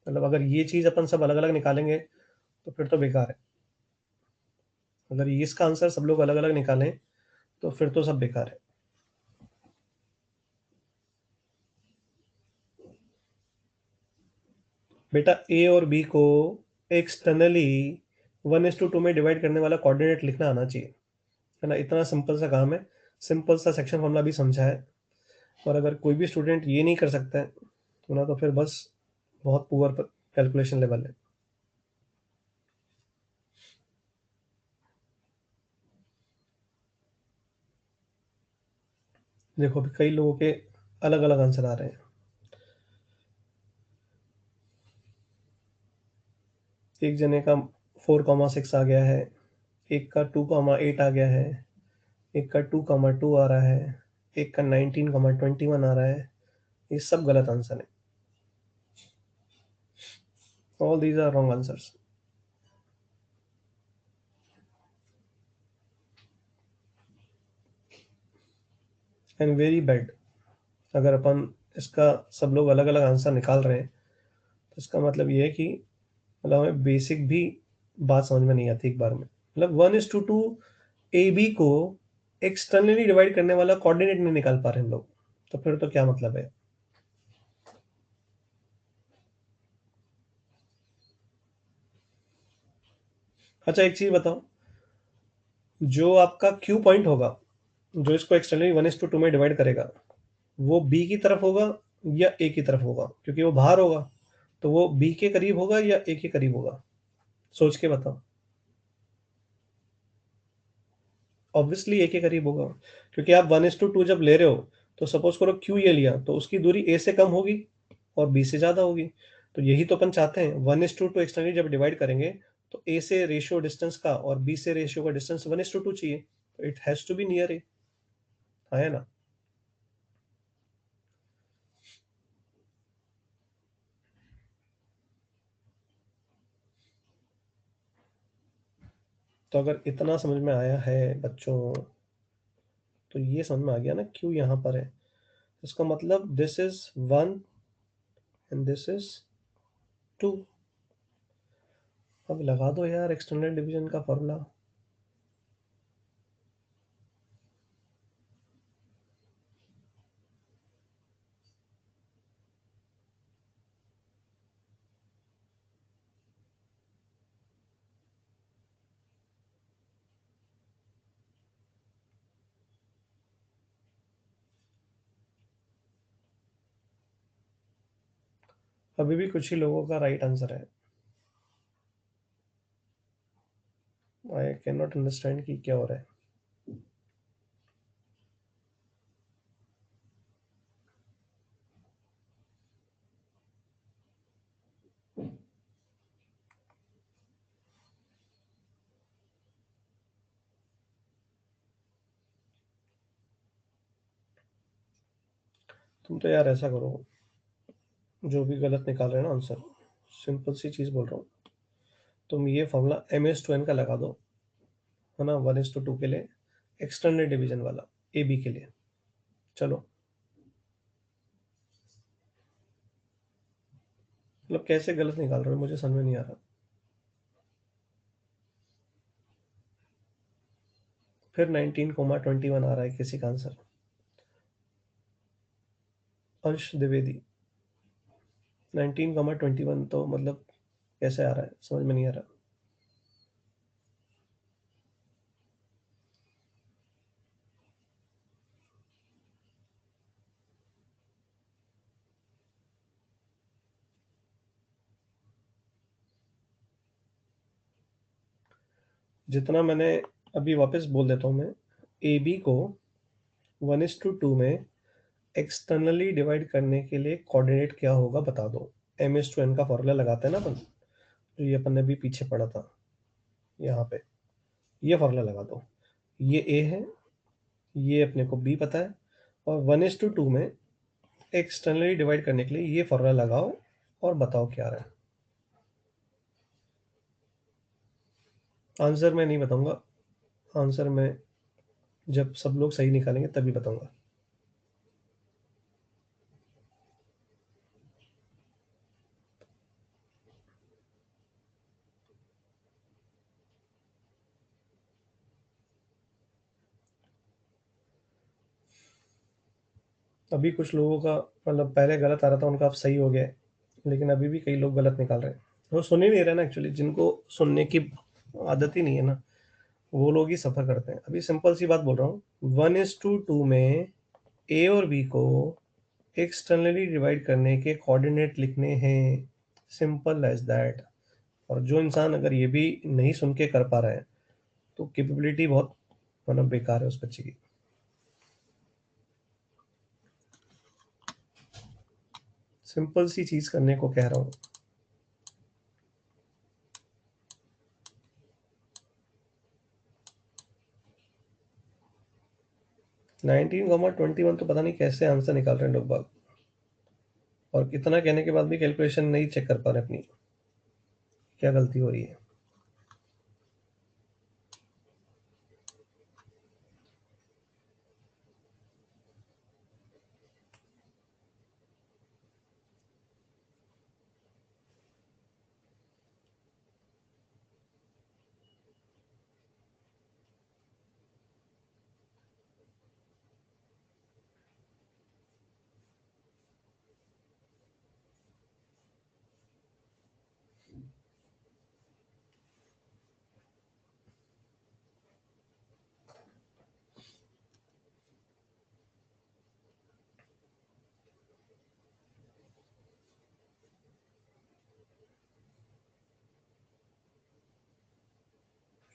मतलब अगर ये चीज अपन सब अलग अलग निकालेंगे तो फिर तो बेकार है। अगर ये इसका आंसर सब लोग अलग अलग निकालें तो फिर तो सब बेकार है। बेटा ए और बी को एक्सटर्नली 1:2 में डिवाइड करने वाला कोऑर्डिनेट लिखना आना चाहिए, है ना। इतना सिंपल सा काम है, सिंपल सा सेक्शन फॉर्मूला भी समझा है। और अगर कोई भी स्टूडेंट ये नहीं कर सकता है तो ना, तो फिर बस बहुत पुअर कैलकुलेशन लेवल है। देखो अभी कई लोगों के अलग अलग आंसर आ रहे हैं। एक जने का 4,6 आ गया है, एक का 2,8 आ गया है, एक का 2,2 आ रहा है, एक का 19,21 आ रहा है। ये सब गलत आंसर है। All these are wrong answers and very bad. अगर अपन इसका सब लोग अलग अलग आंसर निकाल रहे हैं तो इसका मतलब ये है कि मतलब हमें बेसिक भी बात समझ में नहीं आती एक बार में। मतलब 1:2 ए बी को एक्सटर्नली डिवाइड करने वाला कोऑर्डिनेट नहीं निकाल पा रहे हम लोग, तो फिर तो क्या मतलब है। अच्छा एक चीज बताओ, जो आपका क्यू पॉइंट होगा, जो इसको एक्सटर्नली 1:2 में डिवाइड करेगा, वो बी की तरफ होगा या ए की तरफ होगा? क्योंकि वो बाहर होगा, तो वो बी के करीब होगा या ए के करीब होगा? सोच के बताओ। ऑब्वियसली ए के करीब होगा, क्योंकि आप 1:2 जब ले रहे हो तो सपोज करो क्यू ये लिया तो उसकी दूरी ए से कम होगी और बी से ज़्यादा होगी। तो यही तो अपन चाहते हैं, 1:2 एक्सटर्नली जब डिवाइड करेंगे तो ए से रेशियो डिस्टेंस का और बी से रेशियो का डिस्टेंस 1:2 चाहिए, तो it has to be near A, है ना। तो अगर इतना समझ में आया है बच्चों, तो ये समझ में आ गया ना क्यों यहाँ पर है। इसका मतलब this is 1 and this is 2। अब लगा दो यार एक्सटर्नल डिवीजन का फॉर्मूला। अभी भी कुछ ही लोगों का राइट आंसर है। आई कैन नॉट अंडरस्टैंड कि क्या हो रहा है। तुम तो यार ऐसा करो, जो भी गलत निकाल रहे हो ना आंसर, सिंपल सी चीज बोल रहा हूँ, तुम ये फॉर्मूला MS2N का लगा दो, है ना, 1:2 के लिए एक्सटर्नल डिवीजन वाला AB के लिए। चलो, मतलब कैसे गलत निकाल रहे हो मुझे समझ में नहीं आ रहा। फिर 19,21 आ रहा है किसी का आंसर। अंश द्विवेदी। 19,21 तो मतलब कैसे आ रहा है समझ में नहीं आ रहा। जितना मैंने, अभी वापस बोल देता हूँ मैं, ए बी को 1:2 में एक्सटर्नली डिवाइड करने के लिए कोऑर्डिनेट क्या होगा बता दो। MS2N का फॉर्मूला लगाते हैं ना अपन, जो ये अपन ने भी पीछे पढ़ा था, यहाँ पे ये फॉर्मूला लगा दो। ये ए है, ये अपने को बी पता है, और 1:2 में एक्सटर्नली डिवाइड करने के लिए ये फॉर्मूला लगाओ और बताओ क्या आ रहा है। आंसर मैं नहीं बताऊंगा, आंसर मैं जब सब लोग सही निकालेंगे तभी बताऊंगा। अभी कुछ लोगों का मतलब पहले गलत आ रहा था, उनका अब सही हो गया है, लेकिन अभी भी कई लोग गलत निकाल रहे हैं। वो सुन ही नहीं रहे ना, एक्चुअली जिनको सुनने की आदत ही नहीं है ना, वो लोग ही सफ़र करते हैं। अभी सिंपल सी बात बोल रहा हूँ, 1:2 में ए और बी को एक्सटर्नली डिवाइड करने के कोऑर्डिनेट लिखने हैं, सिंपल एज दैट। और जो इंसान अगर ये भी नहीं सुन के कर पा रहा है तो कैपेबिलिटी बहुत मतलब बेकार है उस बच्चे की। सिंपल सी चीज करने को कह रहा हूँ। नाइनटीन कॉमा 21 तो पता नहीं कैसे आंसर निकाल रहे हैं लोग बाग, और कितना कहने के बाद भी कैलकुलेशन नहीं चेक कर पा रहे अपनी, क्या गलती हो रही है।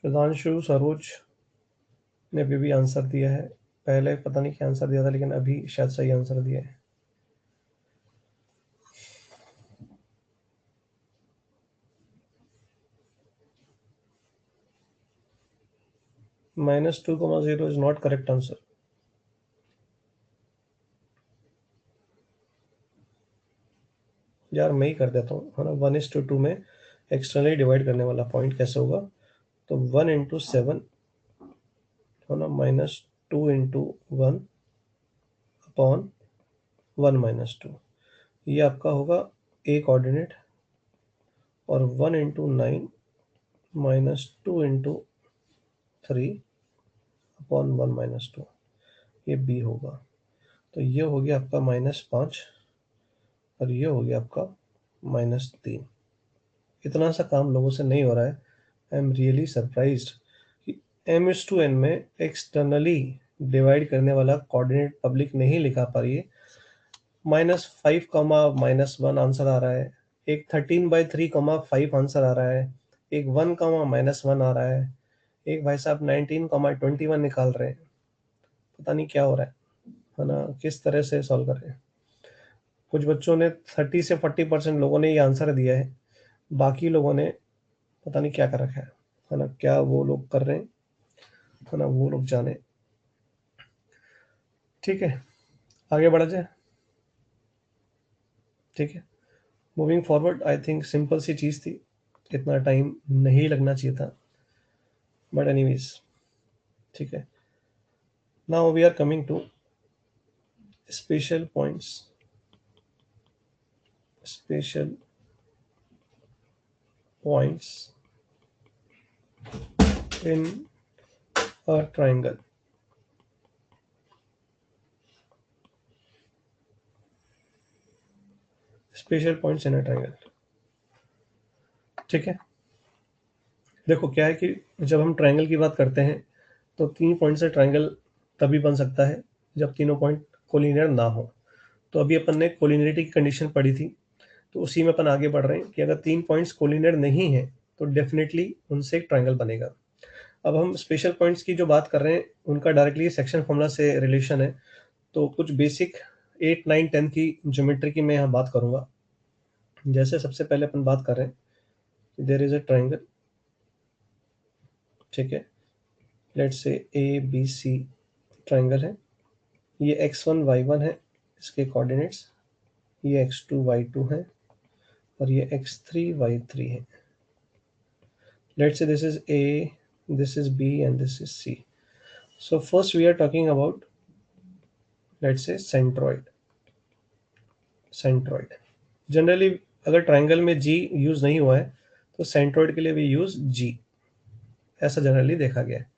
सुधांशु सरोज ने अभी भी आंसर दिया है, पहले पता नहीं क्या आंसर दिया था लेकिन अभी शायद सही आंसर दिया है। -2,0 इज नॉट करेक्ट आंसर। यार मैं ही कर देता हूँ, है ना। 1:2 में एक्सटर्नली डिवाइड करने वाला पॉइंट कैसे होगा, तो 1 × 7, है ना, -2 × 1 अपॉन 1 - 2, ये आपका होगा ए कोऑर्डिनेट। और 1 × 9 -2 × 3 अपॉन 1 - 2, ये बी होगा। तो ये हो गया आपका -5 और ये हो गया आपका -3। इतना सा काम लोगों से नहीं हो रहा है। आई एम रियली सरप्राइज्ड कि m/n में एक्सटर्नली डिवाइड करने वाला कोऑर्डिनेट पब्लिक नहीं लिखा पा रही है। -5, -1 आंसर आ रहा है, एक 13/3, 5 आंसर आ रहा है, एक 1, -1 आ रहा है, एक भाई साहब 19, 21 निकाल रहे हैं। पता नहीं क्या हो रहा है ना, किस तरह से सॉल्व कर रहे हैं। कुछ बच्चों ने 30 से 40% लोगों ने ये आंसर दिया है, बाकी लोगों ने पता नहीं क्या कर रखा है ना, क्या वो लोग कर रहे हैं, है ना, वो लोग जाने। ठीक है, आगे बढ़ा जाए। ठीक है, moving forward. I think simple सी चीज़ थी, इतना टाइम नहीं लगना चाहिए था, बट एनीवेज ठीक है। Now we are coming to special points. Special points in a triangle. Special points in a triangle. ठीक है, देखो क्या है कि जब हम ट्राइंगल की बात करते हैं तो 3 पॉइंट से ट्राइंगल तभी बन सकता है जब तीनों पॉइंट कोलिनियर ना हो। तो अभी अपन ने कोलिनियरिटी की कंडीशन पढ़ी थी, तो उसी में अपन आगे बढ़ रहे हैं कि अगर 3 पॉइंट्स कोलिनियर नहीं है तो डेफिनेटली उनसे एक ट्राइंगल बनेगा। अब हम स्पेशल पॉइंट्स की जो बात कर रहे हैं उनका डायरेक्टली सेक्शन फॉर्मूला से रिलेशन है। तो कुछ बेसिक 8, 9, 10 की ज्योमेट्री की मैं यहाँ बात करूंगा। जैसे सबसे पहले अपन बात कर रहे हैं, देयर इज अ ट्राइंगल। ठीक है, let's say A B C triangle है। ये x1 y1 है, इसके कोऑर्डिनेट्स, ये x2 y2 है और ये x3 y3 है। Let's say this is A, this is B, and this is C. So first we are talking about, let's say, centroid. Centroid. Generally अगर ट्राइंगल में G use नहीं हुआ है तो सेंट्रॉइड के लिए भी यूज G, ऐसा जनरली देखा गया है।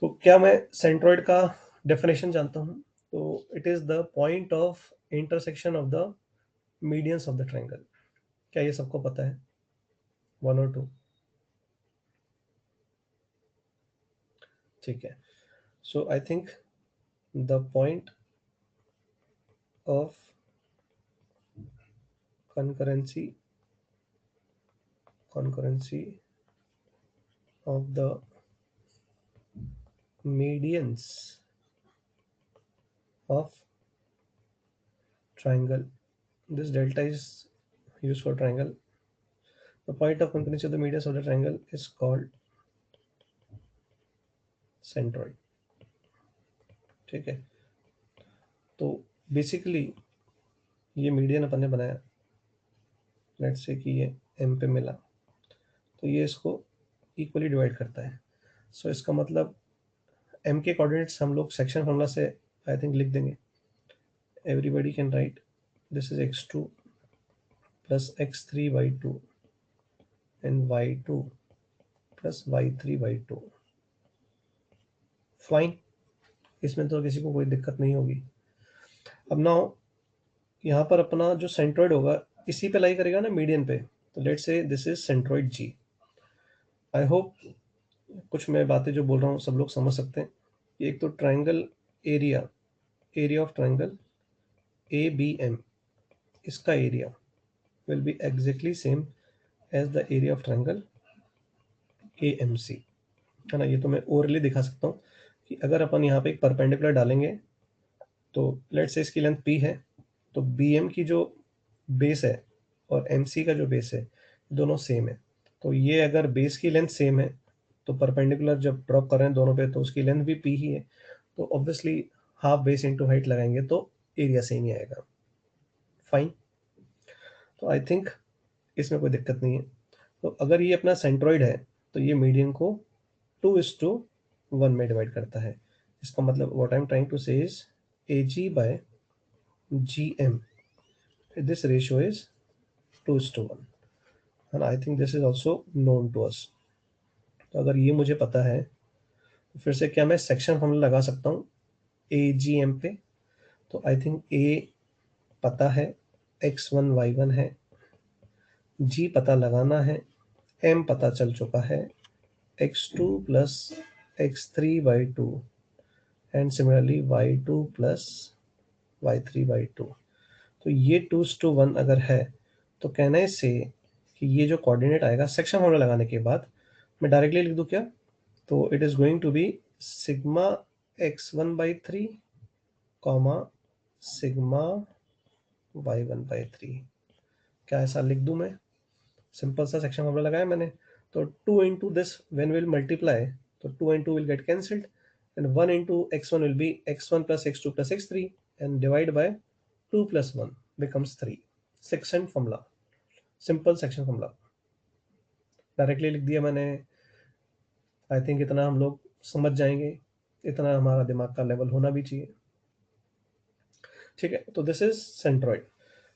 तो क्या मैं सेंट्रॉइड का डेफिनेशन जानता हूँ, तो it is the point of intersection of the medians of the triangle. क्या ये सबको पता है? 1 और 2। ठीक है, so I think the point of concurrency of the medians of triangle. This delta is used for triangle. The point of concurrency of the medians of the triangle is called centroid. ठीक है, तो basically ये median अपन ने बनाया, let's say कि ये m पे मिला, तो ये इसको इक्वली डिवाइड करता है। सो इसका मतलब m के कोऑर्डिनेट्स हम लोग सेक्शन फॉर्मूला से आई थिंक लिख देंगे। Everybody can write this is x2 plus x3/2 and y2 plus y3/2। Fine, इसमें तो किसी को कोई दिक्कत नहीं होगी। अब नाउ यहाँ पर अपना जो सेंट्रोइड होगा इसी पे लाई करेगा ना, मीडियन पे, तो let's say this is centroid G. I hope कुछ मैं बातें जो बोल रहा हूँ सब लोग समझ सकते हैं। एक तो triangle area of triangle ABM, इसका area will be exactly same as the area of triangle AMC, है ना। ये तो मैं ओवरली दिखा सकता हूँ कि अगर अपन यहाँ पे एक परपेंडिकुलर डालेंगे तो लेट्स से इसकी लेंथ P है, तो BM की जो बेस है और MC का जो बेस है दोनों सेम है। तो ये अगर बेस की लेंथ सेम है तो परपेंडिकुलर जब ड्रॉप कर रहे हैं दोनों पे तो उसकी लेंथ भी P ही है, तो obviously half base into height लगाएंगे तो एरिया सेम ही आएगा। फाइन, तो आई थिंक इसमें कोई दिक्कत नहीं है। तो अगर ये अपना सेंट्रॉइड है तो ये मीडियन को 2:1 में डिवाइड करता है। इसका मतलब what I am trying to say is AG/GM, this ratio is 2:1, and I think this is also known to us। तो अगर ये मुझे पता है तो फिर से क्या मैं सेक्शन फॉर्मूला लगा सकता हूँ AGM पे। तो आई थिंक A पता है, x1 y1 है, G पता लगाना है, M पता चल चुका है, x2 plus x3/2 and similarly y2 plus y3/2। तो ये 2:1 अगर है तो कहने से कि ये जो कोऑर्डिनेट आएगा सेक्शन फॉर्मूला लगाने के बाद मैं डायरेक्टली लिख दूं क्या, तो it is going to be sigma x1/3 comma sigma y1/3। क्या ऐसा लिख दूं मैं? सिंपल सा सेक्शन फॉर्मूला लगाया मैंने, तो 2 into this when will multiply, तो 2 and 2 will get cancelled and 1 into x1 will be x1 plus x2 plus x3 and divide by 2 plus 1 becomes 3। Section formula, simple section formula directly लिख दिया मैंने। I think इतना हम लोग समझ जाएंगे, इतना हमारा दिमाग का लेवल होना भी चाहिए। ठीक है, तो दिस इज सेंट्रॉइड।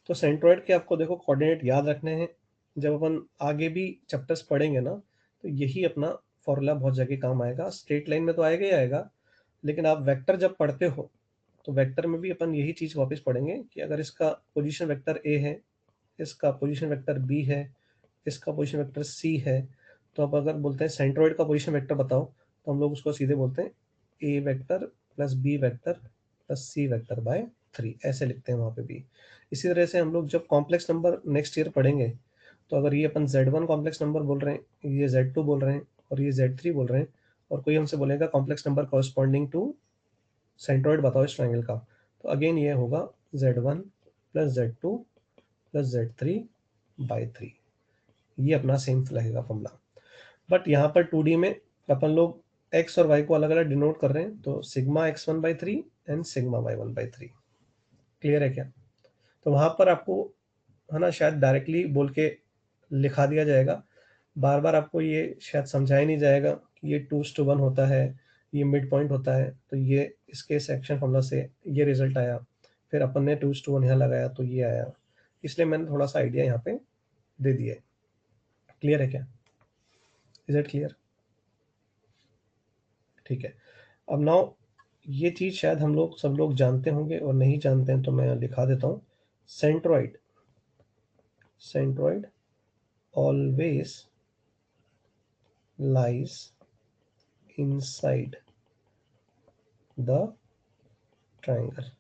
तो सेंट्रॉइड के आपको देखो कोऑर्डिनेट याद रखने हैं। जब अपन आगे भी चैप्टर्स पढ़ेंगे ना तो यही अपना फॉर्मूला बहुत जगह काम आएगा। स्ट्रेट लाइन में तो आएगा ही आएगा, लेकिन आप वेक्टर जब पढ़ते हो तो वेक्टर में भी अपन यही चीज़ वापस पढ़ेंगे कि अगर इसका पोजीशन वेक्टर A है, इसका पोजीशन वेक्टर B है, इसका पोजीशन वेक्टर C है, तो अब अगर बोलते हैं सेंट्रॉइड का पोजीशन वेक्टर बताओ तो हम लोग उसको सीधे बोलते हैं A vector plus B vector plus C vector by 3, ऐसे लिखते हैं वहाँ पे भी। इसी तरह से हम लोग जब कॉम्प्लेक्स नंबर नेक्स्ट ईयर पढ़ेंगे तो अगर ये अपन Z1 कॉम्प्लेक्स नंबर बोल रहे हैं, ये Z2 बोल रहे हैं और ये Z3 बोल रहे हैं, और कोई हमसे बोलेगा complex number corresponding to centroid बताओ इस ट्रायंगल का, तो अगेन ये होगा Z1 plus Z2 plus Z3/3। ये अपना सेम लगेगा फॉर्मूला। बट यहाँ पर 2D में अपन लोग x और y को अलग अलग डिनोट कर रहे हैं, तो sigma x1/3 and sigma y1/3। Clear है क्या? तो वहाँ पर आपको, है ना, शायद डायरेक्टली बोल के लिखा दिया जाएगा, बार बार आपको ये शायद समझाया नहीं जाएगा कि ये 2:1 होता है, ये मिड पॉइंट होता है, तो ये इसके सेक्शन फॉर्मूला से ये रिजल्ट आया, फिर अपन ने 2:1 यहाँ लगाया तो ये आया। इसलिए मैंने थोड़ा सा आइडिया यहाँ पे दे दिया है। क्लियर है क्या? Is it clear? ठीक है। अब नाउ ये चीज़ शायद हम लोग सब लोग जानते होंगे और नहीं जानते हैं तो मैं लिखा देता हूँ। Centroid always lies inside the triangle,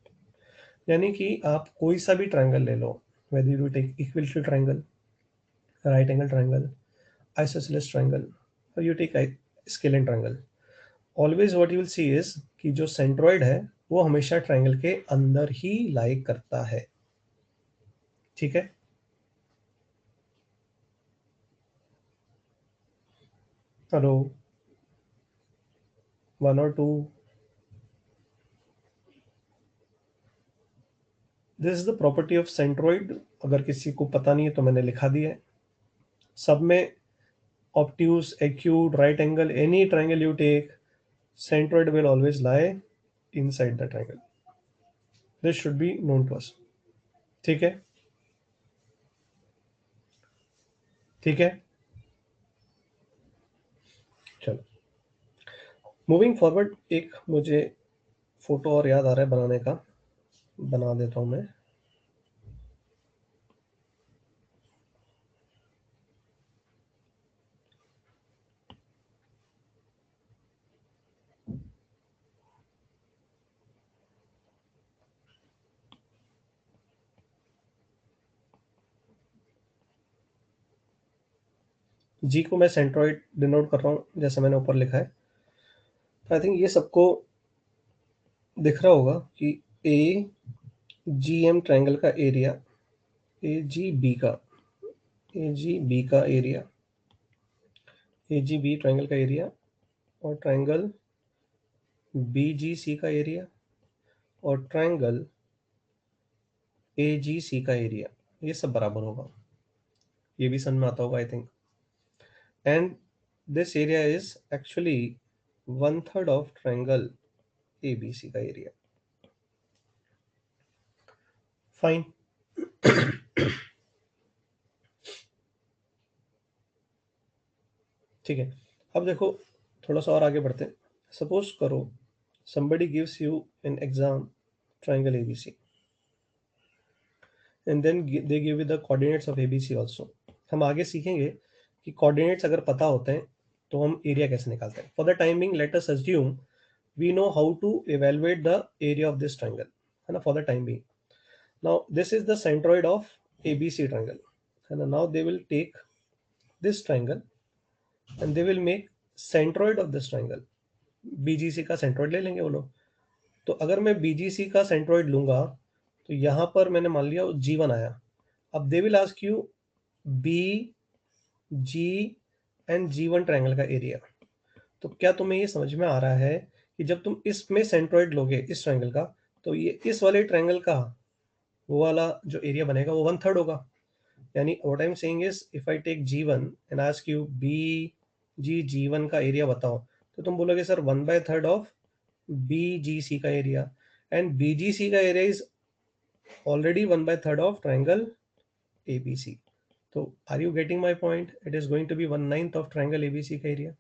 यानी कि आप कोई सा भी ट्राइंगल ले लो, whether you take equilateral triangle, right angle triangle, isosceles triangle, or you take a scalene triangle, always what you will see is कि जो सेंट्रॉइड है वो हमेशा ट्राइंगल के अंदर ही लाई करता है। ठीक है, हेलो, 1 और 2। This is the property of centroid, अगर किसी को पता नहीं है तो मैंने लिखा दिया है। सब में obtuse, acute, right angle, any triangle you take, centroid will always lie inside the triangle. This should be known to us. ठीक है, ठीक है, चलो मूविंग फॉरवर्ड। एक मुझे फोटो और याद आ रहा है बनाने का, बना देता हूं मैं। जी को मैं सेंट्रॉइड डिनोट कर रहा हूँ जैसे मैंने ऊपर लिखा है। तो आई थिंक ये सबको दिख रहा होगा कि ए जी एम ट्राइंगल का एरिया, ए जी बी का, ए जी बी का एरिया, ए जी बी ट्राइंगल का एरिया, और ट्राइंगल बी जी सी का एरिया, और ट्राइंगल ए जी सी का एरिया, ये सब बराबर होगा। ये भी समझ में आता होगा I think. And this area is actually 1/3 of triangle A B C का एरिया। फाइन। ठीक है, अब देखो थोड़ा सा और आगे बढ़ते हैं। सपोज करो somebody gives you an exam triangle ABC and then they give you the coordinates of ABC also। हम आगे सीखेंगे कि कोऑर्डिनेट्स अगर पता होते हैं तो हम एरिया कैसे निकालते हैं। For the timing let us assume we know how to evaluate the area of this triangle, है ना, for the time being. Now this is the centroid of ABC triangle, है ना। Now they will take this triangle and they will make centroid of this triangle. BGC का centroid ले लेंगे वो लोग। तो अगर मैं BGC का सेंट्रोइड लूंगा तो यहां पर मैंने मान लिया G1 आया। अब they will ask you B G and G1 triangle का एरिया। तो क्या तुम्हें ये समझ में आ रहा है कि जब तुम इसमें सेंट्रोइड लोगे इस ट्राइंगल का, तो ये इस वाले ट्राइंगल का वो वाला जो एरिया बनेगा वो 1/3 होगा। यानी what I am saying is if I take G1 and ask you B G G1 का एरिया बताओ, तो तुम बोलोगे सर 1/3 ऑफ BGC का एरिया। एंड BGC का area is already 1/3 of triangle ABC। तो are you getting my point? It is going to be 1/9 of triangle ABC का एरिया।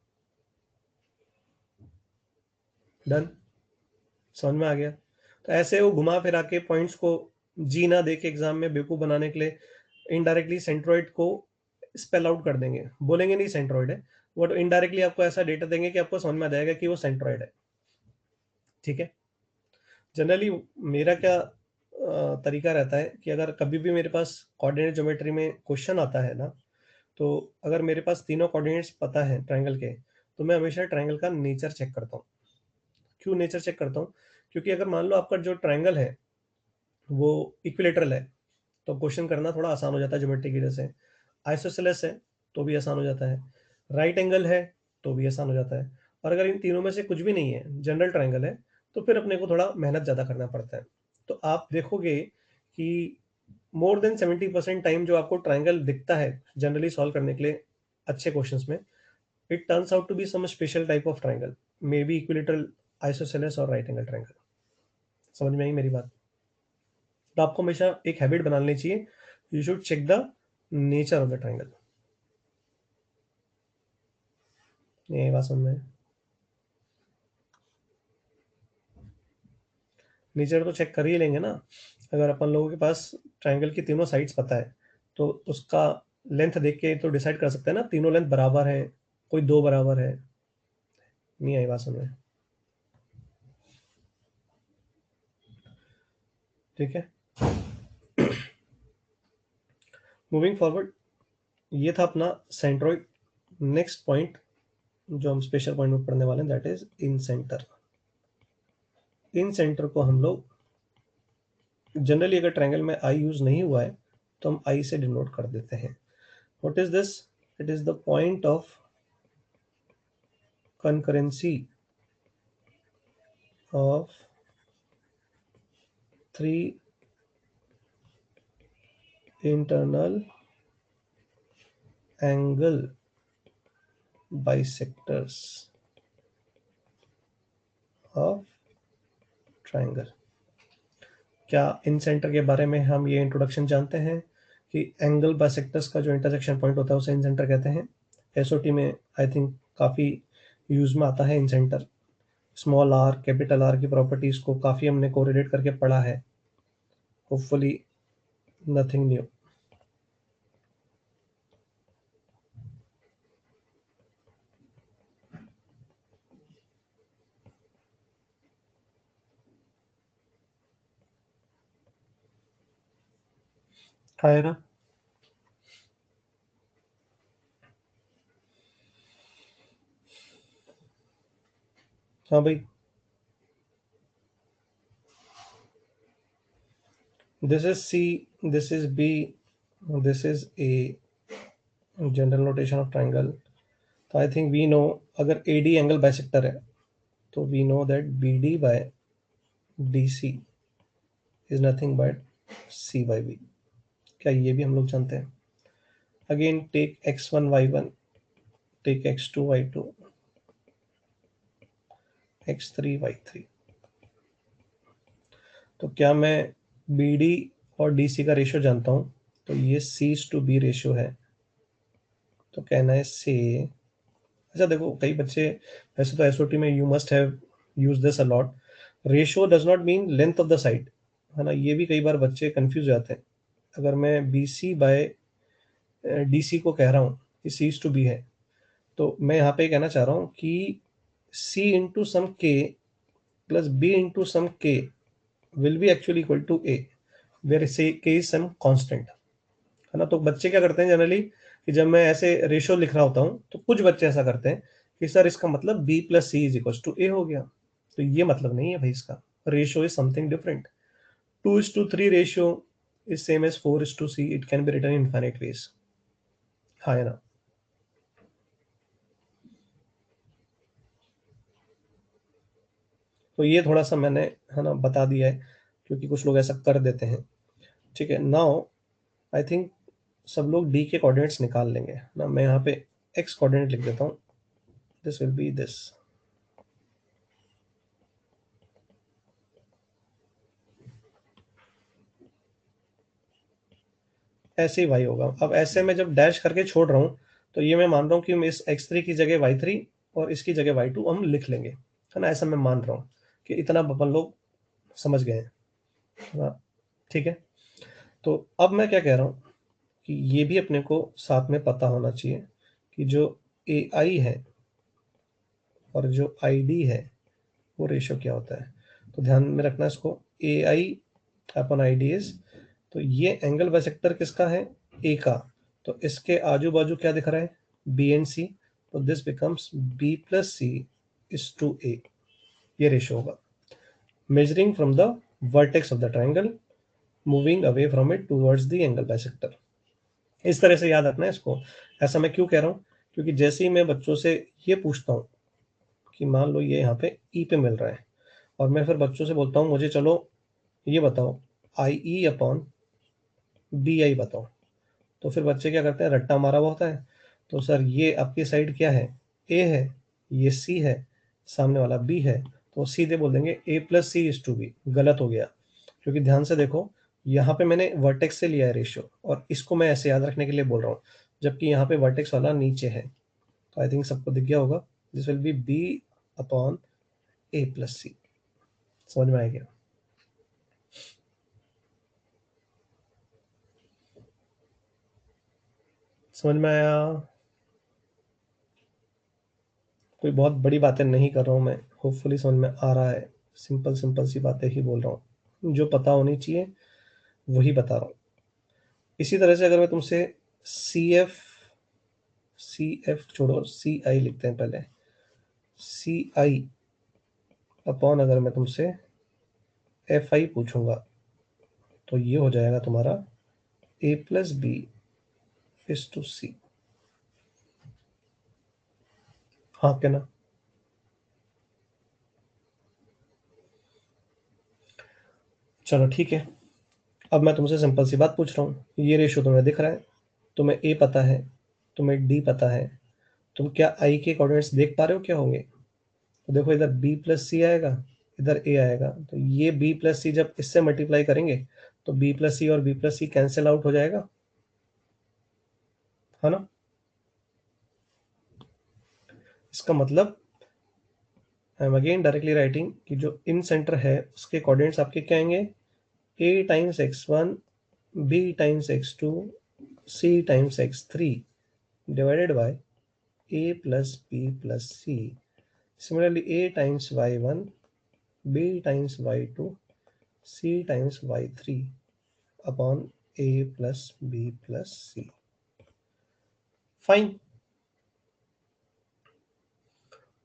डन, समझ में आ गया? तो ऐसे वो घुमा फिरा के पॉइंट्स को जी ना दे के एग्जाम में बेवकूफ बनाने के लिए इनडायरेक्टली सेंट्रोइड को स्पेल आउट कर देंगे, बोलेंगे नहीं सेंट्रोइड है, वो तो इनडायरेक्टली आपको ऐसा डेटा देंगे कि आपको समझ में आ जाएगा कि वो सेंट्रोइड है। ठीक है, जनरली मेरा क्या तरीका रहता है कि अगर कभी भी मेरे पास कोऑर्डिनेट ज्योमेट्री में क्वेश्चन आता है ना, तो अगर मेरे पास तीनों कोऑर्डिनेट्स पता है ट्राइंगल के, तो मैं हमेशा ट्राइंगल का नेचर चेक करता हूँ। क्यों नेचर चेक करता हूँ? क्योंकि अगर मान लो आपका जो ट्राइंगल है वो इक्विलेटरल है तो क्वेश्चन करना थोड़ा आसान हो जाता है ज्योमेट्री की वजह से। आइसोसेलेस है तो भी आसान हो जाता है, राइट एंगल है तो भी आसान हो जाता है। और अगर इन तीनों में से कुछ भी नहीं है, जनरल ट्राइंगल है, तो फिर अपने को थोड़ा मेहनत ज़्यादा करना पड़ता है। तो आप देखोगे कि मोर देन 70% टाइम जो आपको ट्राइंगल दिखता है जनरली सॉल्व करने के लिए अच्छे क्वेश्चंस में, it turns out to be some special type of triangle, maybe equilateral, isosceles और राइट एंगल ट्राइंगल। समझ में आई मेरी बात? तो आपको हमेशा एक हैबिट बना लेनी चाहिए, you should check the nature of the triangle. ये बात समझ में? नेचर तो चेक कर ही लेंगे ना। अगर अपन लोगों के पास ट्राइंगल की तीनों साइड्स पता है तो उसका लेंथ देख के तो डिसाइड कर सकते हैं ना, तीनों लेंथ बराबर है, कोई दो बराबर है। नहीं आई बात समझ में? ठीक है, मूविंग फॉरवर्ड, ये था अपना सेंट्रोइड। नेक्स्ट पॉइंट जो हम स्पेशल पॉइंट में पढ़ने वाले हैं that is in centre. In centre को हम लोग जनरली अगर ट्रायंगल में आई यूज नहीं हुआ है तो हम आई से डिनोट कर देते हैं। What is this? It is the point of concurrency of three internal angle bisectors of triangle। क्या इन सेंटर के बारे में हम ये इंट्रोडक्शन जानते हैं कि एंगल बाइसेक्टर्स का जो इंटरसेक्शन पॉइंट होता है उसे इन सेंटर कहते हैं। एसओटी में आई थिंक काफ़ी यूज में आता है incentre. Small R capital R की प्रॉपर्टीज को काफ़ी हमने कोरिलेट करके पढ़ा है। Hopefully nothing new. है ना? हाँ भाई, this is C, this is B, this is A, general notation of triangle. तो आई थिंक वी नो अगर ए डी एंगल बाइसेक्टर है तो we know that B D by D C is nothing but C by B. क्या ये भी हम लोग जानते हैं? Again take x1 y1, take x2 y2, x3 y3। तो क्या मैं बी डी और डी सी का रेशियो जानता हूँ? तो ये सीज टू बी रेशियो है। तो कहना है से, अच्छा देखो कई बच्चे, वैसे तो एसओटी में you must have use this a lot, ratio does not mean length of the side, है ना? ये भी कई बार बच्चे कंफ्यूज हो जाते हैं। अगर मैं B C by D C को कह रहा हूँ कि सी इज टू बी है, तो मैं यहाँ पे कहना चाह रहा हूँ कि सी इंटू सम के plus B into some K will be actually equal to A, where say K is some constant, है ना? तो बच्चे क्या करते हैं जनरली कि जब मैं ऐसे रेशियो लिख रहा होता हूँ तो कुछ बच्चे ऐसा करते हैं कि सर इसका मतलब B plus C is equal to A हो गया। तो ये मतलब नहीं है भाई इसका। Ratio is something different. 2:3 ratio is same as 4:c, it can be written in infinite ways. हाँ, है ना? तो ये थोड़ा सा मैंने, है ना, बता दिया है क्योंकि कुछ लोग ऐसा कर देते हैं। ठीक है, नाउ आई थिंक सब लोग डी के कोऑर्डिनेट्स निकाल लेंगे ना। मैं यहाँ पे एक्स कोऑर्डिनेट लिख देता हूँ, दिस विल बी दिस। ऐसे ही वाई होगा। अब ऐसे में जब डैश करके छोड़ रहा हूँ तो ये मैं मान रहा हूँ कि हम इस x3 की जगह y3 और इसकी जगह y2 हम लिख लेंगे, है ना? ऐसा मैं मान रहा हूँ कि इतना अपन लोग समझ गए हैं, है ना? ठीक है, तो अब मैं क्या कह रहा हूँ कि ये भी अपने को साथ में पता होना चाहिए कि जो ए आई है और जो आई डी है वो रेशियो क्या होता है। तो ध्यान में रखना इसको, ए आई अपन आई डी इज, तो ये एंगल बाइसेक्टर किसका है? ए का। तो इसके आजू बाजू क्या दिख रहा है? B and C. तो this becomes B plus C is to A, ये रेशियो होगा। Measuring from the vertex of the triangle, moving away from it towards the angle bisector. इस तरह से याद रखना है इसको। ऐसा मैं क्यों कह रहा हूँ? क्योंकि जैसे ही मैं बच्चों से ये पूछता हूँ कि मान लो ये यहाँ पे ई पे मिल रहा है और मैं फिर बच्चों से बोलता हूँ मुझे चलो ये बताओ आई ई अपॉन बी आई बताओ, तो फिर बच्चे क्या करते हैं, रट्टा मारा हुआ होता है। तो सर ये आपकी साइड क्या है? ए है, ये सी है, सामने वाला बी है, तो सीधे बोल देंगे A plus C is to B. गलत हो गया, क्योंकि ध्यान से देखो यहाँ पे मैंने वर्टेक्स से लिया है रेशियो और इसको मैं ऐसे याद रखने के लिए बोल रहा हूँ, जबकि यहाँ पे वर्टेक्स वाला नीचे है। तो आई थिंक सबको दिख गया होगा, this will be B upon A plus C. समझ में आ गया? समझ में आया? कोई बहुत बड़ी बातें नहीं कर रहा हूँ मैं, होपफुली समझ में आ रहा है। सिंपल सिंपल सी बातें ही बोल रहा हूँ, जो पता होनी चाहिए वही बता रहा हूँ। इसी तरह से अगर मैं तुमसे सी एफ छोड़ो, सी आई लिखते हैं पहले, सी आई अपॉन अगर मैं तुमसे एफ आई पूछूंगा तो ये हो जाएगा तुम्हारा ए प्लस बी इज टू सी। हाँ क्या ना? चलो ठीक है। अब मैं तुमसे सिंपल सी बात पूछ रहा हूँ, ये रेशियो तुम्हें दिख रहा है, तुम्हें ए पता है, तुम्हें डी पता है, तुम क्या आई के कोऑर्डिनेट्स देख पा रहे हो क्या होंगे? तो देखो इधर बी प्लस सी आएगा, इधर ए आएगा, तो ये बी प्लस सी जब इससे मल्टीप्लाई करेंगे तो बी प्लस सी और बी प्लस सी कैंसिल आउट हो जाएगा, है ना? इसका मतलब I am again directly writing कि जो इन सेंटर है उसके कोऑर्डिनेट्स आपके क्या आएंगे, A times X one, B times X two, C times X three divided by A plus B plus C. Similarly A times Y one, B times Y two, C times Y three upon A plus B plus C. Fine.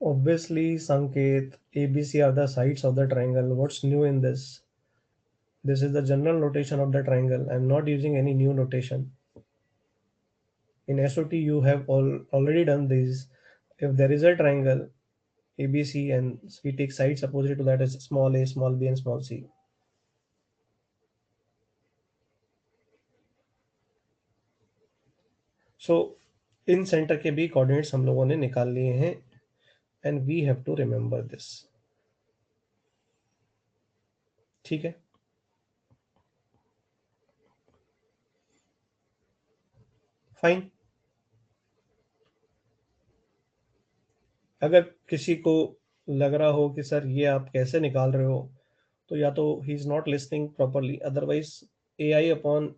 Obviously, Sanket, ABC are the sides of the triangle. What's new in this? This is the general notation of the triangle. I'm not using any new notation. In SOT, you have already done this. If there is a triangle, ABC, and we take sides opposite to that as small a, small b, and small c. So, in center के भी coordinates हम लोगों ने निकाल लिए हैं, and we have to remember this. ठीक है? फाइन। अगर किसी को लग रहा हो कि सर ये आप कैसे निकाल रहे हो, तो या तो he is not listening properly, otherwise A I upon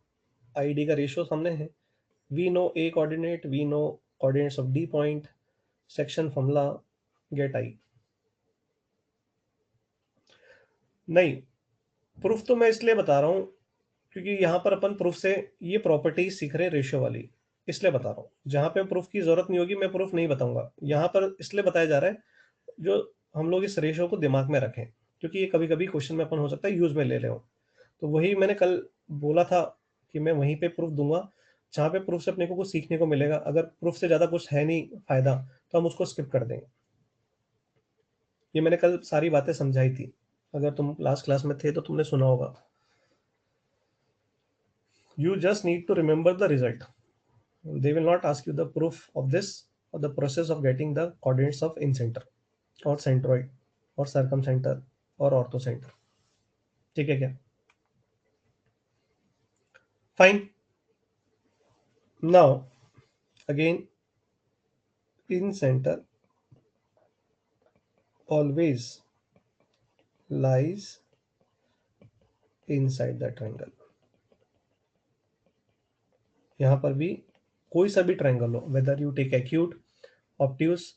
I D का रेशियो सामने है। We know A coordinate, we know coordinates of D point, section formula, get I. नहीं, प्रूफ तो मैं इसलिए बता रहा हूँ क्योंकि यहाँ पर अपन प्रूफ से ये प्रॉपर्टी सीख रहे हैं रेशियो वाली, इसलिए बता रहा हूँ। जहाँ पे प्रूफ की जरूरत नहीं होगी मैं प्रूफ नहीं बताऊंगा, यहाँ पर इसलिए बताया जा रहा है जो हम लोग इस रेशियो को दिमाग में रखें, क्योंकि ये कभी कभी क्वेश्चन में अपन हो सकता है यूज में ले ले हो। तो वही मैंने कल बोला था कि मैं वहीं पे प्रूफ दूंगा, जहाँ पे प्रूफ से अपने को कुछ सीखने को मिलेगा। अगर प्रूफ से ज़्यादा कुछ है नहीं फायदा तो हम उसको स्किप कर देंगे। ये मैंने कल सारी बातें समझाई थी, अगर तुम लास्ट क्लास में थे तो तुमने सुना होगा। You just need to remember the result, they will not ask you the proof of this और the process of getting the coordinates of incentre और सेंट्रॉइड और सर्कम सेंटर और ऑर्थो सेंटर। ठीक है क्या? Fine. Now again, incentre always lies inside the triangle। यहां पर भी कोई सा भी ट्रायंगल हो, whether you take acute, obtuse,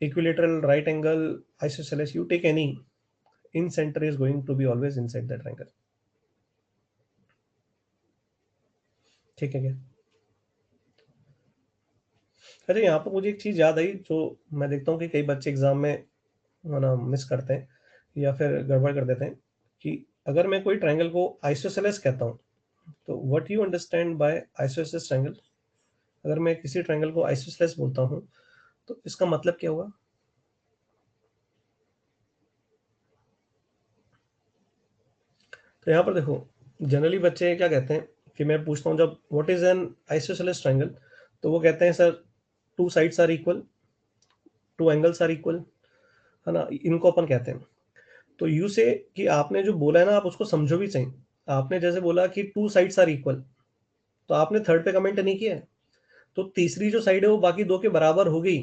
equilateral, right angle, isosceles, you take any, incentre is going to be always inside the triangle. ठीक है क्या? अच्छा, यहाँ पर मुझे एक चीज याद आई जो मैं देखता हूँ कि कई बच्चे एग्जाम में ना मिस करते हैं या फिर गड़बड़ कर देते हैं, कि अगर मैं कोई ट्रायंगल को आइसोसेलेस कहता हूँ तो what you understand by isosceles triangle? अगर मैं किसी ट्रायंगल को आइसोसेलेस बोलता हूँ तो इसका मतलब क्या हुआ? तो यहाँ पर देखो, जनरली बच्चे क्या कहते हैं कि मैं पूछता हूँ जब what is an isosceles triangle, तो वो कहते हैं sir two sides are equal, two angles are equal, है ना, इनको अपन कहते हैं। तो यू से कि आपने जो बोला है ना आप उसको समझो भी सही। आपने जैसे बोला कि टू साइड्स आर इक्वल, तो आपने थर्ड पे कमेंट नहीं किया है, तो तीसरी जो साइड है वो बाकी दो के बराबर हो गई,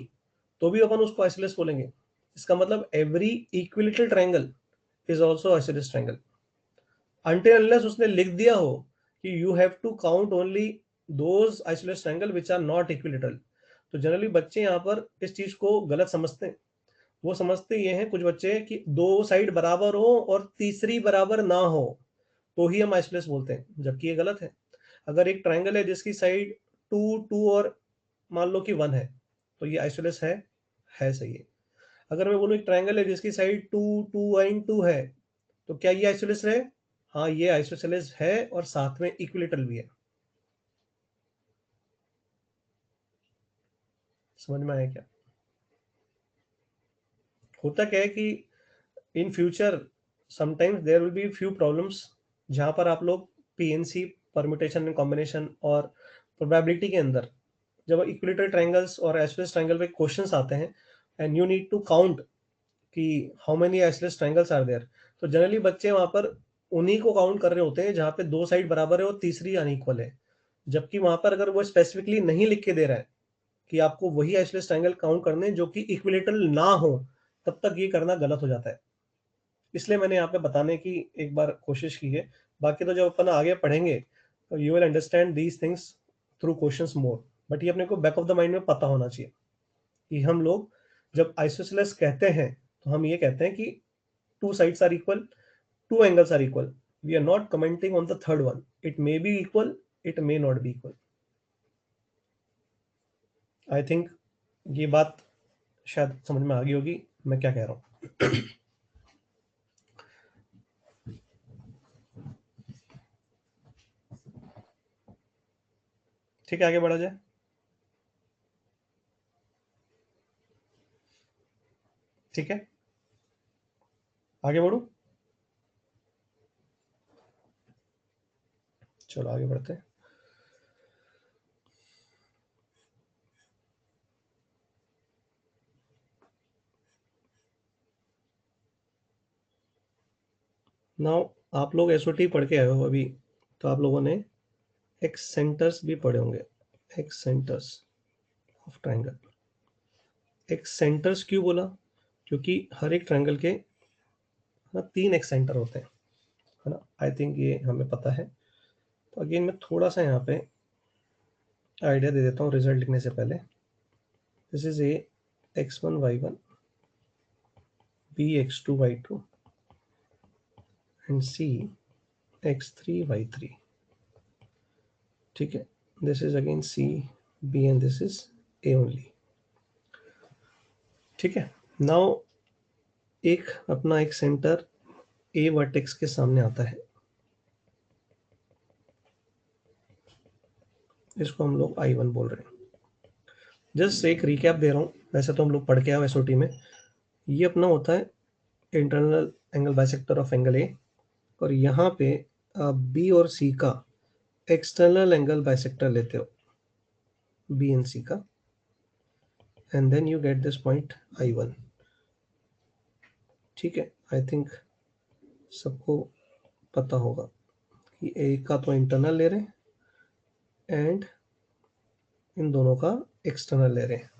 तो भी अपन उसको आइसोलेस बोलेंगे। इसका मतलब every equilateral triangle is also isosceles triangle, until unless उसने लिख दिया हो कि you have to count only those isosceles triangle which are not equilateral। तो जनरली बच्चे यहाँ पर इस चीज को गलत समझते हैं। वो समझते ये हैं कुछ बच्चे कि दो साइड बराबर हो और तीसरी बराबर ना हो, तो ही हम आइसोसेलेस बोलते हैं, जबकि ये गलत है। अगर एक ट्राइंगल है जिसकी साइड 2 2 और मान लो कि 1 है, तो ये आइसोसेलेस है सही है। अगर मैं बोलूँ एक ट्राइंगल है जिसकी साइड 2 2 एंड 2 है, तो क्या ये आइसोसेलेस है? हाँ, ये आइसोसेलेस है और साथ में इक्विलेटरल भी है। समझ में आया क्या? होता क्या है कि in future sometimes there will be few problems जहां पर आप लोग पीएनसी, परम्यूटेशन एंड कॉम्बिनेशन और प्रोबेबिलिटी के अंदर जब इक्विलेटरल ट्रायंगल्स और आइसोसेलेस ट्रायंगल पे क्वेश्चंस आते हैं and you need to count कि how many isosceles triangles are there, तो जनरली बच्चे वहां पर उन्हीं को काउंट कर रहे होते हैं जहां पे दो साइड बराबर है और तीसरी अनइक्वल है। जबकि वहां पर अगर वो स्पेसिफिकली नहीं लिख के दे रहा है कि आपको वही आइसोसेलेस ट्रायंगल काउंट करने जो कि इक्विलेटरल ना हो, तब तक ये करना गलत हो जाता है। इसलिए मैंने यहाँ पे बताने की एक बार कोशिश की है। बाकी तो जब अपन आगे पढ़ेंगे तो you will understand these things through questions more. But ये अपने को बैक ऑफ द माइंड में पता होना चाहिए कि हम लोग जब आइसोसेलेस कहते हैं तो हम ये कहते हैं कि two sides are equal, two angles are equal. We are not commenting on the third one, it may be equal, it may not be equal. I think ये बात शायद समझ में आ गई होगी मैं क्या कह रहा हूँ। ठीक है, आगे बढ़ा जाए। ठीक है, आगे बढ़ू। चलो आगे बढ़ते हैं। नाउ आप लोग एसओटी पढ़ के आए हो अभी, तो आप लोगों ने एक्सेंटर्स भी पढ़े होंगे। एक्सेंटर्स ऑफ ट्रायंगल। एक्सेंटर्स क्यों बोला? क्योंकि हर एक ट्रायंगल के ना 3 एक्सेंटर होते हैं, है ना। आई थिंक ये हमें पता है। तो अगेन मैं थोड़ा सा यहाँ पे आइडिया दे देता हूँ रिजल्ट लिखने से पहले। This is A x1 y1, b x2 y2 and c x3 y3। ठीक है, this is again c b and this is a only. ठीक है, नाउ एक अपना एक सेंटर a वर्टेक्स के सामने आता है, इसको हम लोग I1 बोल रहे हैं। जस्ट एक रिकैप दे रहा हूँ, वैसे तो हम लोग पढ़ के आए एसओटी में। ये अपना होता है internal angle bisector of angle A, और यहाँ पे आप बी और सी का एक्सटर्नल एंगल बाइसेक्टर लेते हो, बी एंड सी का, and then you get this point I1। ठीक है, आई थिंक सबको पता होगा कि ए का तो इंटरनल ले रहे हैं एंड इन दोनों का एक्सटर्नल ले रहे हैं।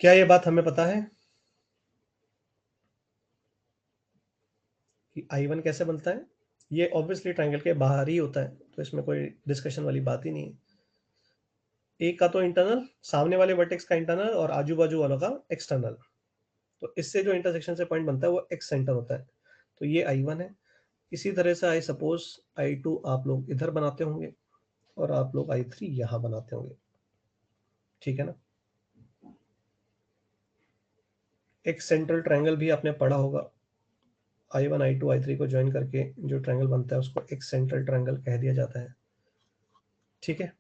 क्या ये बात हमें पता है कि I1 कैसे बनता है? ये ऑब्वियसली ट्रायंगल के बाहर ही होता है, तो इसमें कोई डिस्कशन वाली बात ही नहीं है। ए का तो इंटरनल, सामने वाले वर्टेक्स का इंटरनल और आजू बाजू वालों का एक्सटर्नल, तो इससे जो इंटरसेक्शन से पॉइंट बनता है वो एक्स सेंटर होता है। तो ये I1 है। इसी तरह से आई सपोज I2 आप लोग इधर बनाते होंगे और आप लोग I3 यहाँ बनाते होंगे। ठीक है ना। एक सेंट्रल ट्रायंगल भी आपने पढ़ा होगा, I1 I2 I3 को ज्वाइन करके जो ट्रायंगल बनता है उसको एक सेंट्रल ट्रायंगल कह दिया जाता है। ठीक है,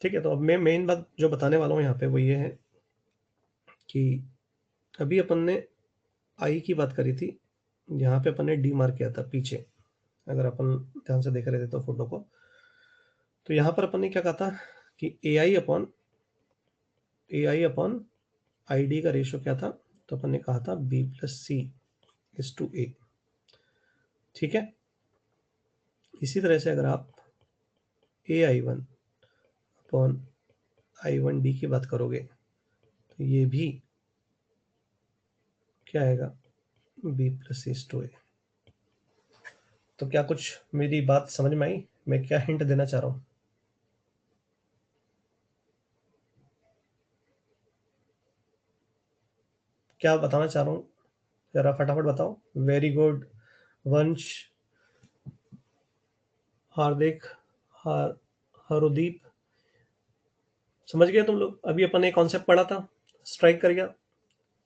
ठीक है। तो अब मैं मेन बात जो बताने वाला हूँ यहाँ पे वो ये है कि अभी अपन ने आई की बात करी थी, यहाँ पे अपन ने डी मार्क किया था पीछे। अगर अपन ध्यान से देख रहे थे तो फोटो को, तो यहाँ पर अपन ने क्या कहा था कि ए आई अपॉन आई डी का रेशियो क्या था? तो अपन ने कहा था B+C/A। ठीक है, इसी तरह से अगर आप AI1/I1D की बात करोगे तो ये भी क्या आएगा? B+C/A। तो क्या कुछ मेरी बात समझ में आई? मैं क्या हिंट देना चाह रहा हूँ? क्या बताना चाह रहा हूँ? जरा फटाफट बताओ। वेरी गुड वंश, हार्दिक, हर हरुदीप। समझ गए तुम लोग? अभी अपन ने कॉन्सेप्ट पढ़ा था, स्ट्राइक कर गया।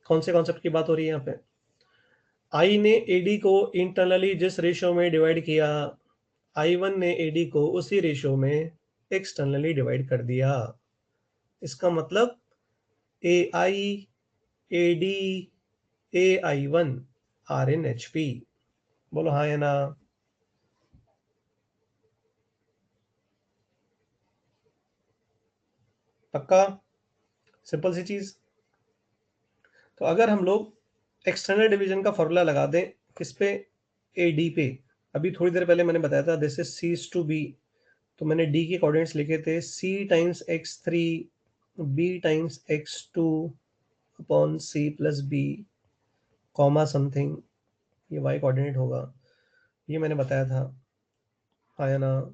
कौन से कॉन्सेप्ट की बात हो रही है यहाँ पे? आई ने एडी को इंटरनली जिस रेशियो में डिवाइड किया, I1 ने एडी को उसी रेशियो में एक्सटर्नली डिवाइड कर दिया। इसका मतलब A I, A D, AI1 are in HP। बोलो हाँ या ना। पक्का? सिंपल सी चीज। तो अगर हम लोग एक्सटर्नल डिवीजन का फॉर्मूला लगा दें किस पे? AD पे। अभी थोड़ी देर पहले मैंने बताया था this is C to B, तो मैंने D के कोऑर्डिनेट्स लिखे थे C times x3 B times x2 upon C plus B comma something, ये y कोऑर्डिनेट होगा। ये मैंने बताया था, हाँ या ना?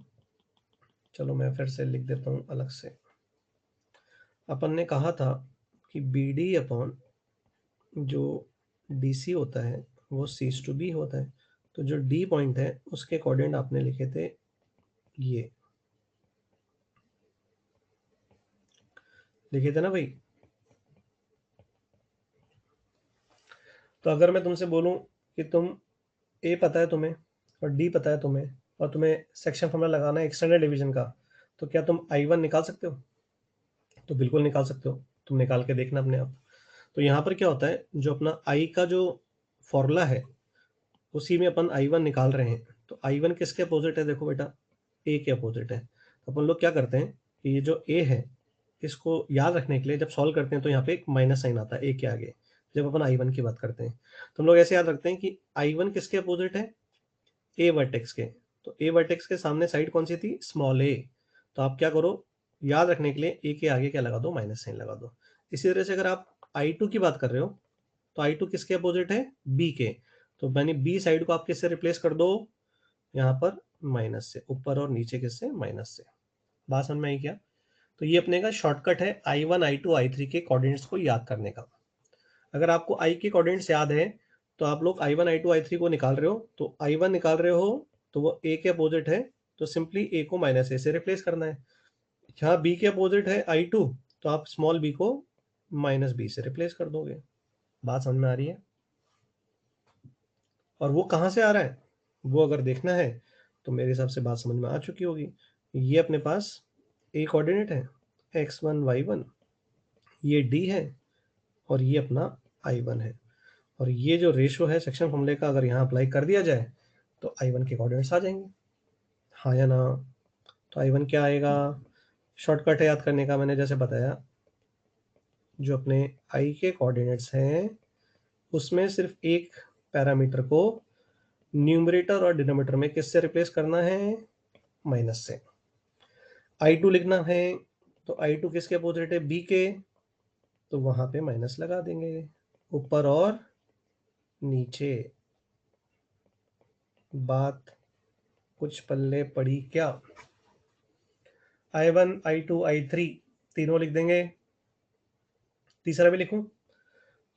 चलो मैं फिर से लिख देता हूँ अलग से। अपन ने कहा था कि BD अपॉन जो DC होता है वो C टू B होता है। तो जो D पॉइंट है उसके कोऑर्डिनेट आपने लिखे थे ये, लिखे थे ना भाई? तो अगर मैं तुमसे बोलूं कि तुम A पता है तुम्हें और D पता है तुम्हें, और तुम्हें सेक्शन फॉर्मूला लगाना है एक्सटर्नल डिवीजन का, तो क्या तुम I1 निकाल सकते हो? तो बिल्कुल निकाल सकते हो, तुम निकाल के देखना अपने आप। तो यहाँ पर क्या होता है, जो अपना I का जो फॉर्मूला है उसी में अपन I1 निकाल रहे हैं। तो I1 किसके अपोजिट है? देखो बेटा, A के अपोजिट है। तो अपन लोग क्या करते हैं कि ये जो A है इसको याद रखने के लिए जब सॉल्व करते हैं तो यहाँ पे एक माइनस साइन आता है A के आगे, जब अपन I1 की बात करते हैं। तो हम लोग ऐसे याद रखते हैं कि I1 किसके अपोजिट है? A वर्टेक्स के। तो A वर्टेक्स के सामने साइड कौन सी थी? Small a। तो आप क्या करो, याद रखने के लिए A के आगे क्या लगा दो? माइनस साइन लगा दो। इसी तरह से अगर आप I2 की बात कर रहे हो तो I2 किसके अपोजिट है? B के। तो मैंने B साइड को आप किससे रिप्लेस कर दो? यहाँ पर माइनस से, ऊपर और नीचे किससे? माइनस से। बात समझ में आई क्या? तो ये अपने का शॉर्टकट है I1 I2 I3 के कोऑर्डिनेट्स को याद करने का। अगर आपको I के कोऑर्डिनेट्स याद है तो आप लोग I1 I2 I3 को निकाल रहे हो, तो I1 निकाल रहे हो तो वो A के अपोजिट है, तो सिंपली A को माइनस A से रिप्लेस करना है। यहाँ B के अपोजिट है I2, तो आप स्मॉल b को माइनस B से रिप्लेस कर दोगे। बात समझ में आ रही है? और वो कहाँ से आ रहा है वो अगर देखना है तो मेरे हिसाब से बात समझ में आ चुकी होगी। ये अपने पास A कोऑर्डिनेट है x1 y1, ये D है और ये अपना I1 है। और ये जो रेशो है सेक्शन फॉर्मूले का अगर यहाँ अप्लाई कर दिया जाए तो I1 के कोऑर्डिनेट्स आ जाएंगे, हाँ या ना? तो I1 क्या आएगा? शॉर्टकट है याद करने का, मैंने जैसे बताया, जो अपने I के कोऑर्डिनेट्स हैं उसमें सिर्फ एक पैरामीटर को न्यूमरेटर और डिनोमिनेटर में किससे रिप्लेस करना है? माइनस से। I2 लिखना है तो I2 किसके अपोजिट है? B के। तो वहां पे माइनस लगा देंगे, ऊपर और नीचे। बात कुछ पल्ले पड़ी क्या? I1 I2 I3 तीनों लिख देंगे। तीसरा भी लिखूं?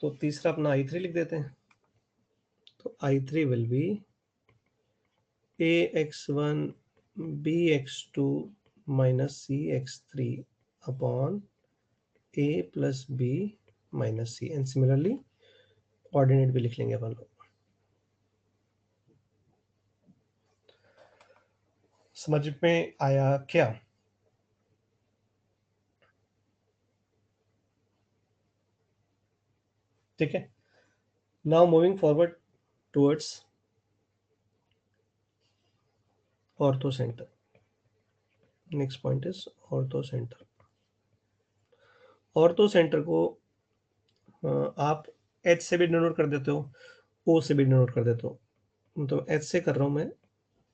तो तीसरा अपना I3 लिख देते हैं। तो I3 will be AX1 BX2 minus CX3 upon A plus B minus C, and similarly coordinate भी लिख लेंगे अपन लोग। समझ में आया क्या? ठीक है। Now moving forward towards ortho centre. Next point is ortho centre. Ortho centre को आप H से भी डिनोट कर देते हो, O से भी डिनोट कर देते हो। तो H से कर रहा हूँ मैं,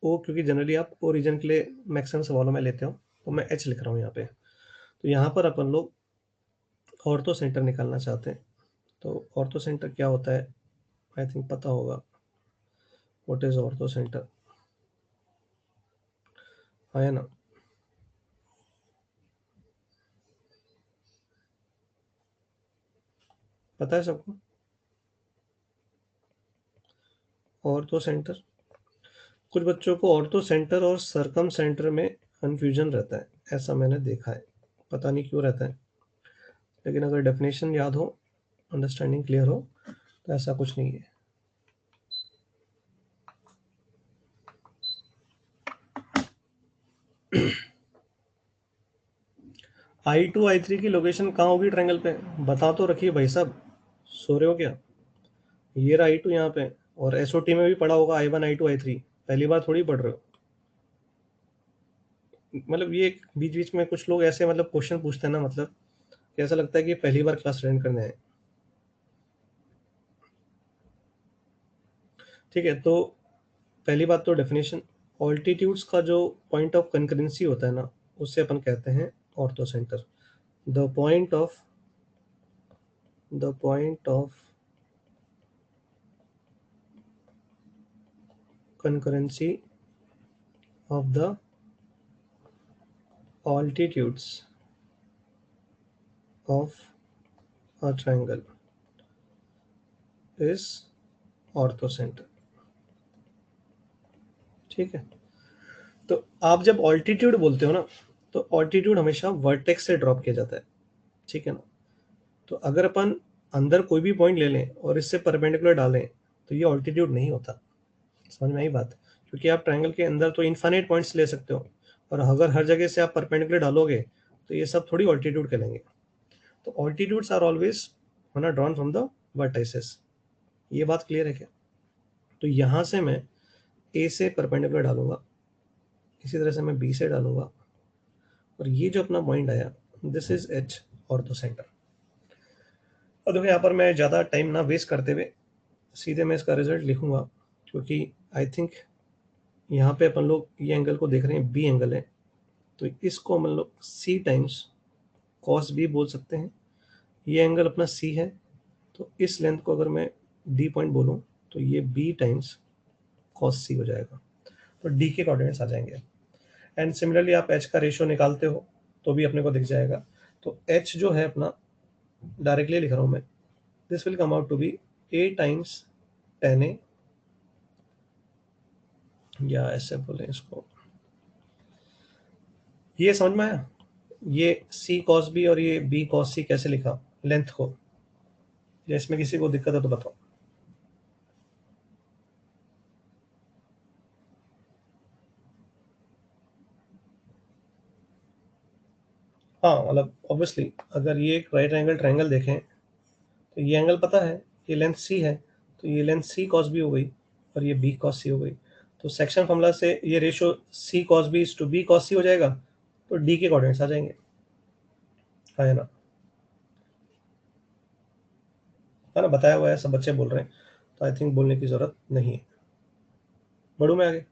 O क्योंकि जनरली आप ओरिजिन के लिए मैक्सिमम सवालों में लेते हो, तो मैं H लिख रहा हूँ यहाँ पे। तो यहाँ पर अपन लोग ऑर्थो सेंटर निकालना चाहते हैं। तो ऑर्थो सेंटर क्या होता है? आई थिंक पता होगा। व्हाट इज ऑर्थो सेंटर, है ना? पता है सबको? Ortho centre. कुछ बच्चों को ऑर्थो सेंटर और सरकम सेंटर में कंफ्यूजन रहता है, ऐसा मैंने देखा है, पता नहीं क्यों रहता है। लेकिन अगर डेफिनेशन याद हो, अंडरस्टैंडिंग क्लियर हो, तो ऐसा कुछ नहीं है। I2 I3 की लोकेशन कहाँ होगी ट्रायंगल पे, बता तो रखिए भाई साहब, सो रहे हो क्या? ये रहा I2 यहाँ पे, और SOT में भी पढ़ा होगा I1 I2 I3, पहली बार थोड़ी पढ़ रहे हो। मतलब ये बीच बीच में कुछ लोग ऐसे मतलब क्वेश्चन पूछते हैं ना, मतलब कि ऐसा लगता है कि पहली बार क्लास अटेंड करने आए। ठीक है, तो पहली बात तो डेफिनेशन, ऑल्टीट्यूड्स का जो पॉइंट ऑफ कंकरेंसी होता है ना, उससे अपन कहते हैं ortho centre. The point of concurrency of the altitudes of a triangle is orthocenter। ठीक है, तो आप जब ऑल्टीट्यूड बोलते हो ना, तो ऑल्टीट्यूड हमेशा वर्टेक्स से ड्रॉप किया जाता है, ठीक है ना। तो अगर अपन अंदर कोई भी पॉइंट ले लें और इससे परपेंडिकुलर डालें, तो ये ऑल्टीट्यूड नहीं होता। समझ में आई बात? क्योंकि आप ट्रायंगल के अंदर तो इनफाइनाइट पॉइंट्स ले सकते हो, और अगर हर जगह से आप परपेंडिकुलर डालोगे, तो ये सब थोड़ी ऑल्टीट्यूड कहलाएंगे। तो ऑल्टीट्यूड्स आर ऑलवेज होना ड्रॉन फ्रॉम द वर्टाइसेस। ये बात क्लियर है क्या? तो यहाँ से मैं ए से परपेंडिकुलर डालूंगा, इसी तरह से मैं बी से डालूंगा, और ये जो अपना पॉइंट आया, this is H ortho centre. और देखो यहाँ पर मैं ज़्यादा टाइम ना वेस्ट करते हुए सीधे मैं इसका रिजल्ट लिखूंगा, क्योंकि आई थिंक यहाँ पे अपन लोग ये एंगल को देख रहे हैं, बी एंगल है, तो इसको हम लोग सी टाइम्स कॉस बी बोल सकते हैं। ये एंगल अपना सी है, तो इस लेंथ को अगर मैं डी पॉइंट बोलूँ, तो ये बी टाइम्स कॉस सी हो जाएगा, तो डी के कोऑर्डिनेट्स आ जाएंगे। एंड सिमिलरली आप एच का रेशियो निकालते हो तो भी अपने को दिख जाएगा। तो एच जो है अपना, डायरेक्टली लिख रहा हूँ मैं, this will come out to be A times tan A, या ऐसे बोले इसको, ये समझ में आया? ये सी कॉस बी और ये बी कॉस सी कैसे लिखा लेंथ को, या इसमें किसी को दिक्कत है तो बताओ। हाँ, मतलब ऑब्वियसली अगर ये एक राइट एंगल ट्रायंगल देखें, तो ये एंगल पता है, ये लेंथ सी है, तो ये लेंथ सी कॉस बी हो गई, और ये बी कॉस सी हो गई। तो सेक्शन फॉर्मूला से ये ratio C cos B is to B cos C हो जाएगा, तो डी के कोऑर्डिनेट्स आ जाएंगे, है ना? है ना, बताया हुआ है, सब बच्चे बोल रहे हैं, तो आई थिंक बोलने की जरूरत नहीं है। बढ़ू मैं आगे?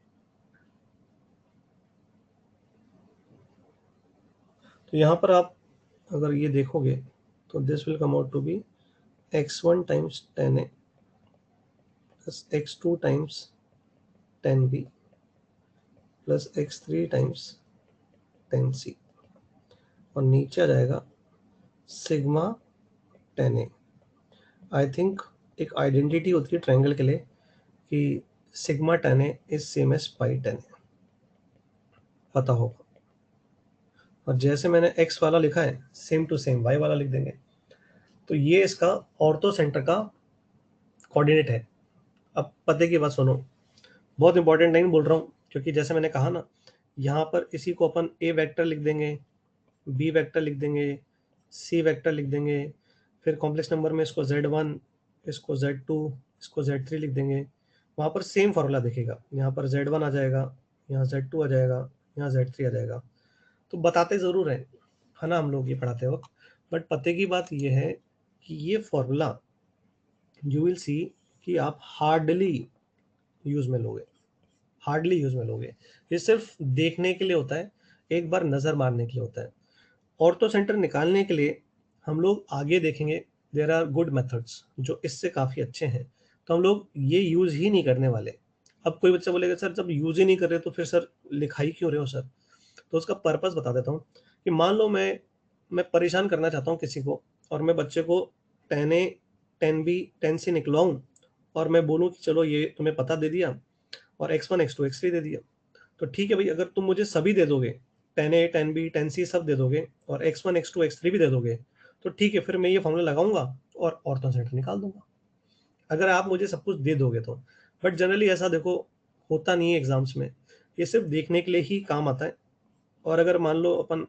तो यहाँ पर आप अगर ये देखोगे, तो this will come out to be x1 times tan A plus x2 times tan B plus x3 times tan C, और नीचे आ जाएगा sigma tan A. I think एक आइडेंटिटी होती है ट्रायंगल के लिए कि sigma tan A is same as pi tan A, पता होगा। और जैसे मैंने x वाला लिखा है, सेम टू सेम y वाला लिख देंगे। तो ये इसका ऑर्थो सेंटर का कोऑर्डिनेट है। अब पते की बात सुनो, बहुत इंपॉर्टेंट लाइन बोल रहा हूँ, क्योंकि जैसे मैंने कहा ना, यहाँ पर इसी को अपन ए वेक्टर लिख देंगे, बी वेक्टर लिख देंगे, सी वेक्टर लिख देंगे, फिर कॉम्प्लेक्स नंबर में इसको z1, इसको z2, इसको z3 लिख देंगे। वहाँ पर सेम फार्मूला दिखेगा, यहाँ पर z1 आ जाएगा, यहाँ z2 आ जाएगा, यहाँ z3 आ जाएगा। तो बताते ज़रूर हैं, है ना, हम लोग ये पढ़ाते वक्त, बट पते की बात ये है कि ये फॉर्मूला यू विल सी कि आप हार्डली यूज में लोगे, हार्डली यूज में लोगे। ये सिर्फ देखने के लिए होता है, एक बार नज़र मारने के लिए होता है। ऑर्थो सेंटर निकालने के लिए हम लोग आगे देखेंगे, देर आर गुड मेथड्स जो इससे काफ़ी अच्छे हैं, तो हम लोग ये यूज़ ही नहीं करने वाले। अब कोई बच्चा बोलेगा सर जब यूज़ ही नहीं कर रहे तो फिर सर लिखाई क्यों रहे हो सर? तो उसका पर्पस बता देता हूँ कि मान लो मैं परेशान करना चाहता हूँ किसी को, और मैं बच्चे को टेन ए टेन बी टेन सी निकलवाऊँ, और मैं बोलूँ कि चलो ये तुम्हें पता दे दिया और x1 x2 x3 दे दिया, तो ठीक है भाई, अगर तुम मुझे सभी दे दोगे 10A 10B 10C सब दे दोगे और x1 x2 x3 भी दे दोगे, तो ठीक है, फिर मैं ये फॉर्मूला लगाऊंगा और ऑर्थो सेंटर निकाल दूंगा, अगर आप मुझे सब कुछ दे दोगे तो। बट जनरली ऐसा देखो होता नहीं है एग्जाम्स में, ये सिर्फ देखने के लिए ही काम आता है। और अगर मान लो अपन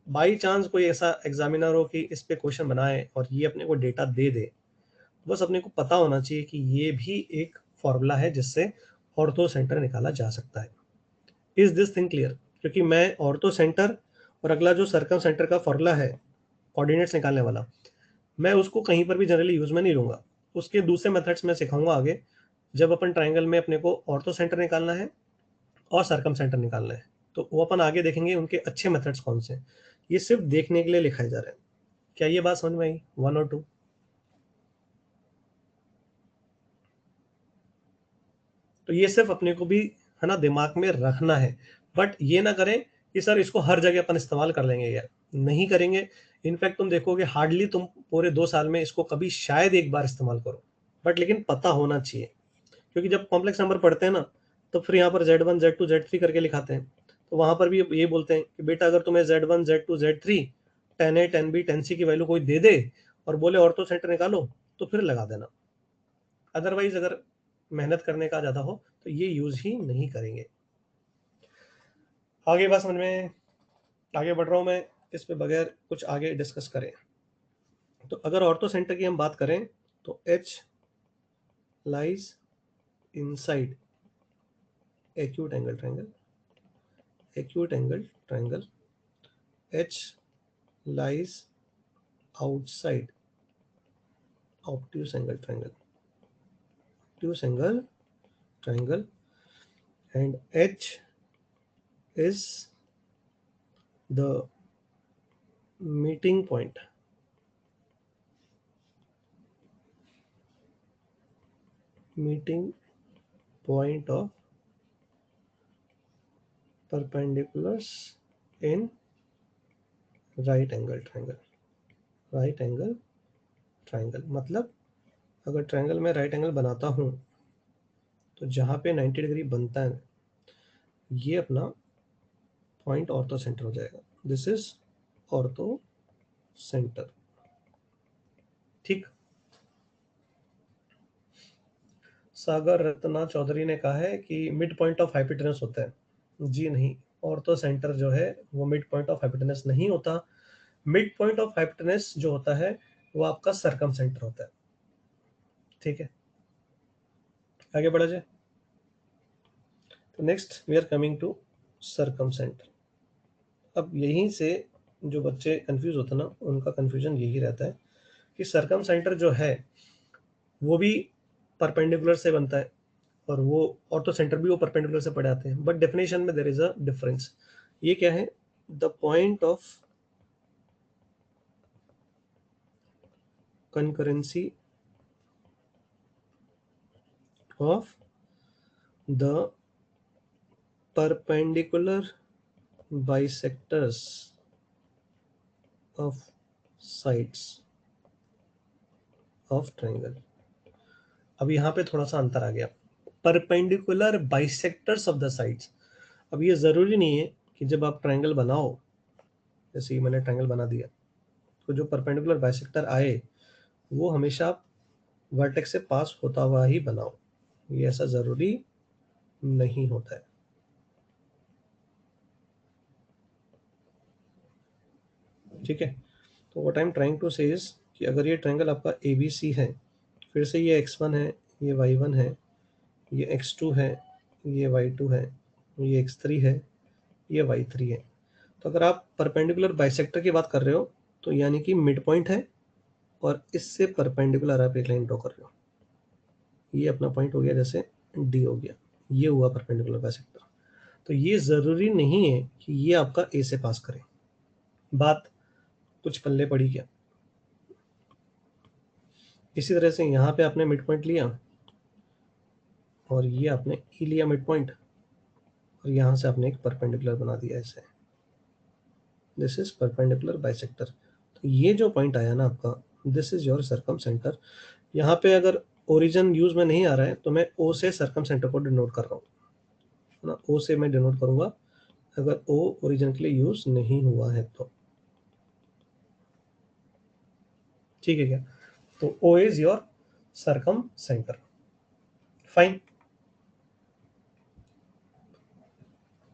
बाई चांस कोई ऐसा एग्जामिनर हो कि इस पे क्वेश्चन बनाए और ये अपने को डेटा दे दे, बस अपने को पता होना चाहिए कि ये भी एक फॉर्मूला है जिससे ऑर्थो सेंटर निकाला जा सकता है। Is this thing clear? क्योंकि मैं ऑर्थो सेंटर और अगला जो सर्कम सेंटर का फॉर्मूला है कोऑर्डिनेट्स निकालने वाला, मैं उसको कहीं पर भी जनरली यूज में नहीं लूंगा। उसके दूसरे मेथड्स मैं सिखाऊंगा आगे, जब अपन ट्राइंगल में अपने को ऑर्थो सेंटर निकालना है और सर्कम सेंटर निकालना है, तो वो अपन आगे देखेंगे उनके अच्छे मेथड्स कौन से हैं। ये सिर्फ देखने के लिए लिखाए जा रहे हैं। क्या ये बात समझ में आई? 1 और 2? तो ये सिर्फ अपने को भी है ना दिमाग में रखना है, बट ये ना करें कि सर इसको हर जगह अपन इस्तेमाल कर लेंगे, यार नहीं करेंगे। इनफैक्ट तुम देखोगे हार्डली तुम पूरे 2 साल में इसको कभी शायद एक बार इस्तेमाल करो, बट लेकिन पता होना चाहिए। क्योंकि जब कॉम्प्लेक्स नंबर पढ़ते हैं ना, तो फिर यहाँ पर Z1 Z2 Z3 करके लिखाते हैं, तो वहां पर भी ये बोलते हैं कि बेटा अगर तुम्हें Z1 Z2 Z3 10A 10B 10C की वैल्यू कोई दे दे और बोले ऑर्थो सेंटर निकालो, तो फिर लगा देना। अदरवाइज अगर मेहनत करने का ज्यादा हो तो ये यूज ही नहीं करेंगे। आगे बात समझ में, आगे बढ़ रहा हूं मैं इस पे बगैर कुछ आगे डिस्कस करें। तो अगर ऑर्थो सेंटर की हम बात करें तो H lies inside acute angle triangle, acute angle triangle. H lies outside obtuse angle triangle, obtuse angle triangle, and H is the meeting point, meeting point of perpendiculars in right angle triangle, right angle triangle। मतलब अगर triangle में right angle बनाता हूं तो जहां पे 90 degree बनता है ये अपना पॉइंट ऑर्थो सेंटर हो जाएगा। This is ortho centre. ठीक। सागर रत्ना चौधरी ने कहा है कि मिड पॉइंट ऑफ हाइपोटेनस होता है। जी नहीं, ऑर्थो सेंटर जो है वो मिड पॉइंट ऑफ हाइपोटेनस नहीं होता। मिड पॉइंट ऑफ हाइपोटेनस जो होता है वो आपका सर्कम सेंटर होता है। ठीक है, आगे बढ़ा जाए। तो next we are coming to circumcentre. अब यहीं से जो बच्चे कंफ्यूज होते हैं ना, उनका कंफ्यूजन यही रहता है कि सर्कम सेंटर जो है वो भी परपेंडिकुलर से बनता है और वो ऑर्थो सेंटर भी वो परपेंडिकुलर से पड़े आते हैं, बट डेफिनेशन में देयर इज अ डिफरेंस। ये क्या है? The point of concurrency of the perpendicular bisectors of sides of triangle। अब यहाँ पे थोड़ा सा अंतर आ गया, perpendicular bisectors of the sides. अब ये जरूरी नहीं है कि जब आप ट्रायंगल बनाओ, जैसे ही मैंने ट्रायंगल बना दिया, तो जो परपेंडिकुलर बाइसेक्टर आए वो हमेशा आप वर्टेक्स से पास होता हुआ ही बनाओ, ये ऐसा जरूरी नहीं होता है। ठीक है, तो what I am trying to say is कि अगर ये ट्रायंगल आपका ABC है, फिर से ये x1 है, ये y1 है, ये x2 है, ये y2 है, ये x3 है, ये y3 है। तो अगर आप परपेंडिकुलर बाइसेक्टर की बात कर रहे हो तो यानी कि मिड पॉइंट है और इससे परपेंडिकुलर आप एक लाइन ड्रॉ कर रहे हो, ये अपना पॉइंट हो गया, जैसे D हो गया, ये हुआ परपेंडिकुलर बाइसेक्टर। तो ये जरूरी नहीं है कि ये आपका A से पास करे। बात कुछ पल्ले पड़ी क्या? इसी तरह से यहाँ पे आपने मिड पॉइंट लिया और ये आपने ई लिया मिड पॉइंट, और यहाँ से आपने एक परपेंडिकुलर बना दिया ऐसे, दिस इज परपेंडिकुलर बाइसेक्टर। तो ये जो पॉइंट आया ना आपका, this is your circum centre. यहाँ पे अगर ओरिजिन यूज में नहीं आ रहा है तो मैं ओ से सर्कम सेंटर को डिनोट कर रहा हूँ, है ना, ओ से मैं डिनोट करूंगा अगर ओ ओरिजिन के लिए यूज नहीं हुआ है तो। ठीक है क्या? तो O is your circumcentre. Fine.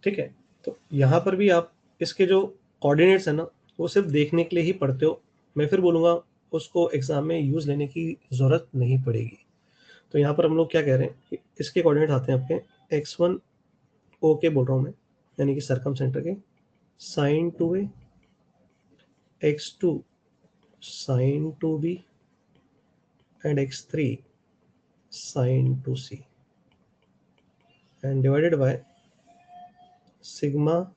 ठीक है, तो यहाँ पर भी आप इसके जो कोऑर्डिनेट्स है ना वो सिर्फ देखने के लिए ही पढ़ते हो, मैं फिर बोलूँगा उसको एग्जाम में यूज लेने की जरूरत नहीं पड़ेगी। तो यहाँ पर हम लोग क्या कह रहे हैं कि इसके कोऑर्डिनेट आते हैं आपके x1 ओ के बोल रहा हूँ मैं, यानी कि सर्कम सेंटर के sine two A, x2 sine two B and x3 sine two C and divided by sigma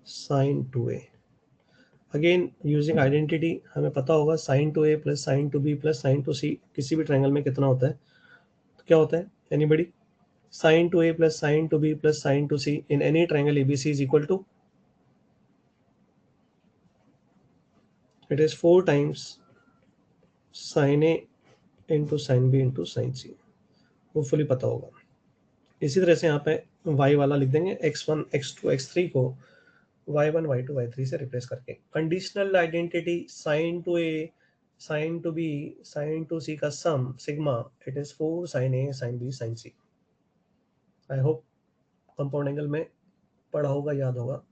sine two A. Again using identity हमें पता होगा sine two A plus sine two B plus sine two C किसी भी triangle में कितना होता है, तो क्या होता है anybody? Sine two A plus sine two B plus sine two C in any triangle ABC is equal to, it is 4 times sine A into sine B into sine C. Hopefully पता होगा। इसी तरह से यहाँ पे y वाला लिख देंगे, x1 x2 x3 को y1 y2 y3 से रिप्लेस करके। Conditional identity sine two A sine two B sine two C का sum sigma, it is 4 sine A sine B sine C. I hope compound angle में पढ़ा होगा, याद होगा।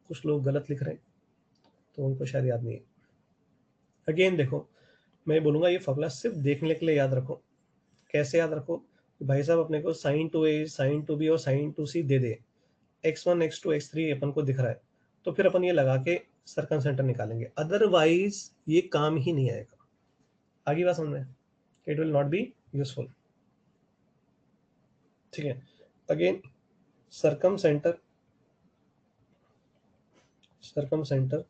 कुछ लोग गलत लिख रहे हैं तो उनको शायद याद नहीं है। अगेन देखो, मैं बोलूँगा ये फॉर्मूला सिर्फ देखने के लिए याद रखो। कैसे याद रखो? भाई साहब अपने को sign two A sine two B और साइन टू सी दे दे, x1 x2 x3 अपन को दिख रहा है, तो फिर अपन ये लगा के सर्कम सेंटर निकालेंगे, अदरवाइज ये काम ही नहीं आएगा। आगे बात समझ में? It will not be useful. ठीक है, again circum centre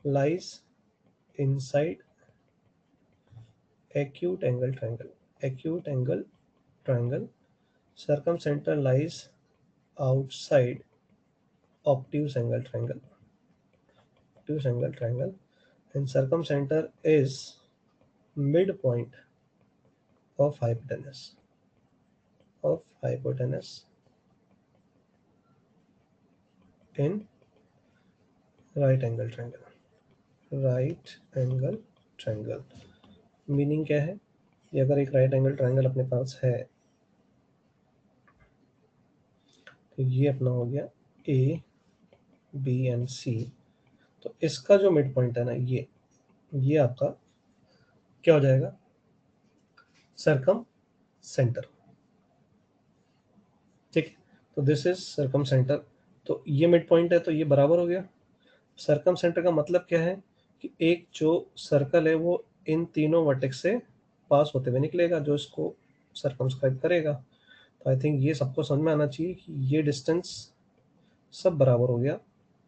lies inside acute angle triangle, circumcenter lies outside obtuse angle triangle, and circumcenter is midpoint of hypotenuse in right angle triangle। Meaning क्या है? ये अगर एक राइट एंगल ट्रायंगल अपने पास है तो ये अपना हो गया ए बी एंड सी, तो इसका जो मिड पॉइंट है ना ये आपका क्या हो जाएगा? Circum centre. ठीक है, तो दिस इज सर्कम सेंटर। तो ये मिड पॉइंट है तो ये बराबर हो गया। सर्कम सेंटर का मतलब क्या है कि एक जो सर्कल है वो इन तीनों वर्टेक्स से पास होते हुए निकलेगा जो इसको सर्कमस्क्राइब करेगा। तो आई थिंक ये सबको समझ में आना चाहिए कि ये डिस्टेंस सब बराबर हो गया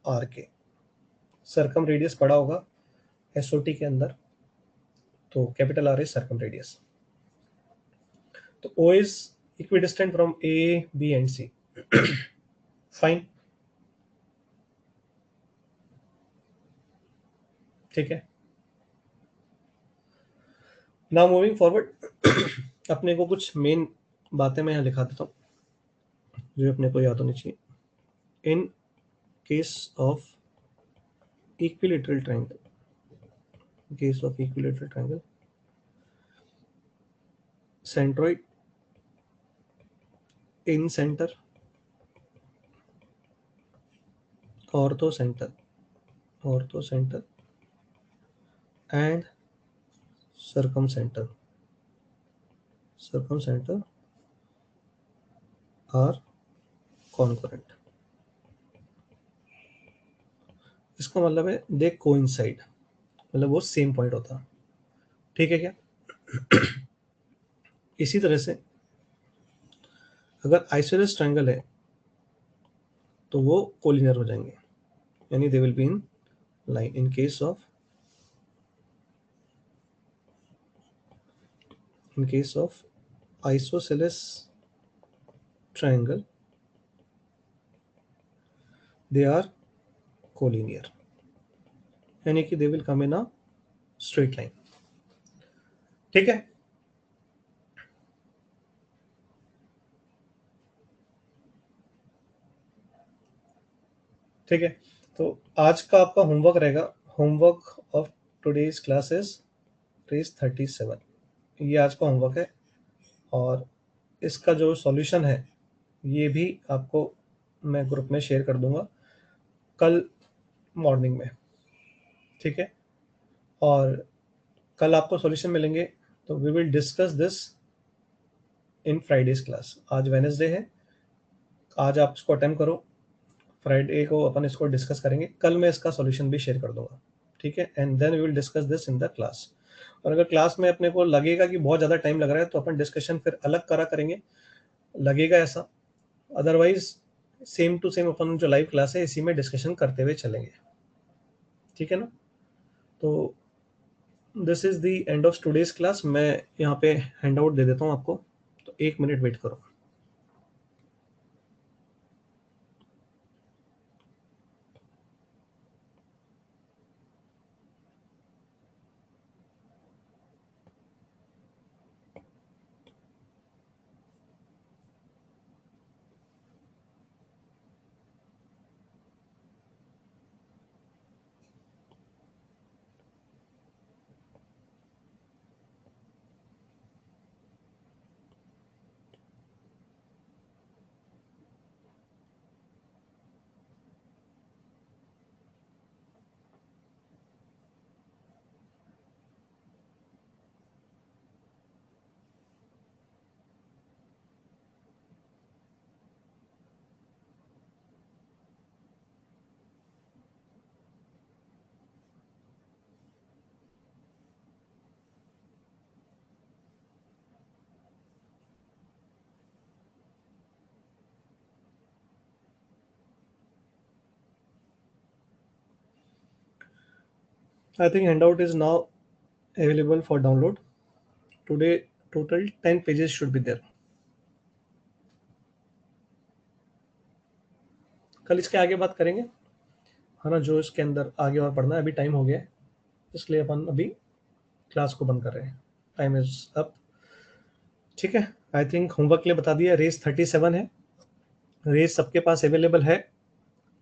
आर के। सर्कम रेडियस पड़ा होगा एसओटी के अंदर, तो capital R is circumradius. तो O is equidistant from A B and C. Fine. ठीक है, नाउ मूविंग फॉरवर्ड अपने को कुछ मेन बातें मैं यहाँ लिखा देता हूँ जो अपने को याद होनी चाहिए। In case of equilateral triangle, centroid incentre, orthocentre and circumcentre are concurrent. इसका मतलब है दे कोइंसाइड, मतलब वो सेम पॉइंट होता है। ठीक है क्या? इसी तरह से अगर आइसोसेलेस ट्रायंगल है तो वो कोलिनियर हो जाएंगे, यानी they will be in line. In case of isosceles triangle they are collinear, यानी कि they will come in a straight line. ठीक है, ठीक है, तो आज का आपका होमवर्क रहेगा, homework of today's class is page 37। ये आज का होमवर्क है, और इसका जो सॉल्यूशन है ये भी आपको मैं ग्रुप में शेयर कर दूंगा कल मॉर्निंग में। ठीक है, और कल आपको सॉल्यूशन मिलेंगे, तो we will discuss this in Friday's class. आज वेनेसडे है, आज आप इसको अटेम्प्ट करो, फ्राइडे को अपन इसको डिस्कस करेंगे, कल मैं इसका सॉल्यूशन भी शेयर कर दूंगा। ठीक है, and then we will discuss this in the class. और अगर क्लास में अपने को लगेगा कि बहुत ज़्यादा टाइम लग रहा है तो अपन डिस्कशन फिर अलग करा करेंगे, लगेगा ऐसा। अदरवाइज सेम टू सेम अपन जो लाइव क्लास है इसी में डिस्कशन करते हुए चलेंगे। ठीक है ना, तो this is the end of today's class. मैं यहाँ पे हैंड आउट दे देता हूँ आपको, तो 1 मिनट वेट करो। I think handout is now available for download. Today, total 10 pages should be there. कल इसके आगे बात करेंगे, है ना, जो इसके अंदर आगे और पढ़ना है। अभी टाइम हो गया है, इसलिए अपन अभी क्लास को बंद कर रहे हैं, टाइम इज अप। ठीक है, आई थिंक होमवर्क के लिए बता दिया। रेस 37 है, रेस सबके पास अवेलेबल है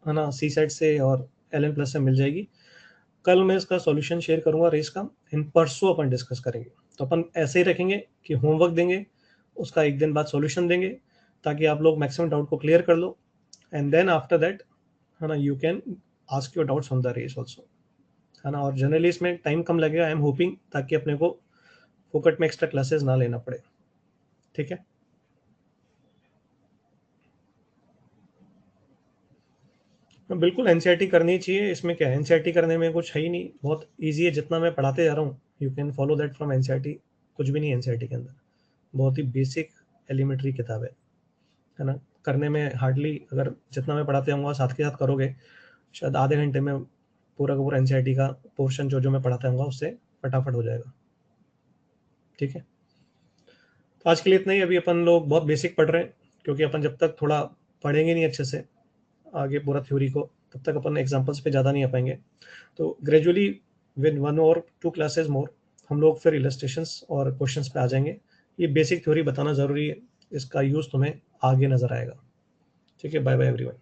ना, सी साइड से और एल प्लस से मिल जाएगी। कल मैं इसका सॉल्यूशन शेयर करूंगा रेस का, इन परसों अपन डिस्कस करेंगे। तो अपन ऐसे ही रखेंगे कि होमवर्क देंगे, उसका एक दिन बाद सॉल्यूशन देंगे, ताकि आप लोग मैक्सिमम डाउट को क्लियर कर लो, एंड देन आफ्टर दैट, है ना, you can ask your doubts on the rest also, है ना। और जनरली इसमें टाइम कम लगेगा, आई एम होपिंग, ताकि अपने को फोकट में एक्स्ट्रा क्लासेस ना लेना पड़े। ठीक है, बिल्कुल एनसीईआरटी करनी चाहिए। इसमें क्या है, एनसीईआरटी करने में कुछ है ही नहीं, बहुत ईजी है। जितना मैं पढ़ाते जा रहा हूँ you can follow that from NCERT. कुछ भी नहीं है एनसीईआरटी के अंदर, बहुत ही बेसिक एलिमेंट्री किताब है ना। करने में हार्डली, अगर जितना मैं पढ़ाते जाऊँगा साथ के साथ करोगे, शायद आधे घंटे में पूरा का पूरा एनसीईआरटी का पोर्शन जो जो मैं पढ़ाता जाऊँगा उससे फटाफट हो जाएगा। ठीक है, तो आज के लिए इतना ही। अभी अपन लोग बहुत बेसिक पढ़ रहे हैं, क्योंकि अपन जब तक थोड़ा पढ़ेंगे नहीं अच्छे से आगे पूरा थ्योरी को, तब तक अपन एग्जाम्पल्स पे ज़्यादा नहीं आ पाएंगे। तो ग्रेजुअली विद 1 और 2 क्लासेस मोर हम लोग फिर इलस्ट्रेशंस और क्वेश्चंस पे आ जाएंगे। ये बेसिक थ्योरी बताना ज़रूरी है, इसका यूज़ तुम्हें आगे नज़र आएगा। ठीक है, बाय बाय एवरीवन।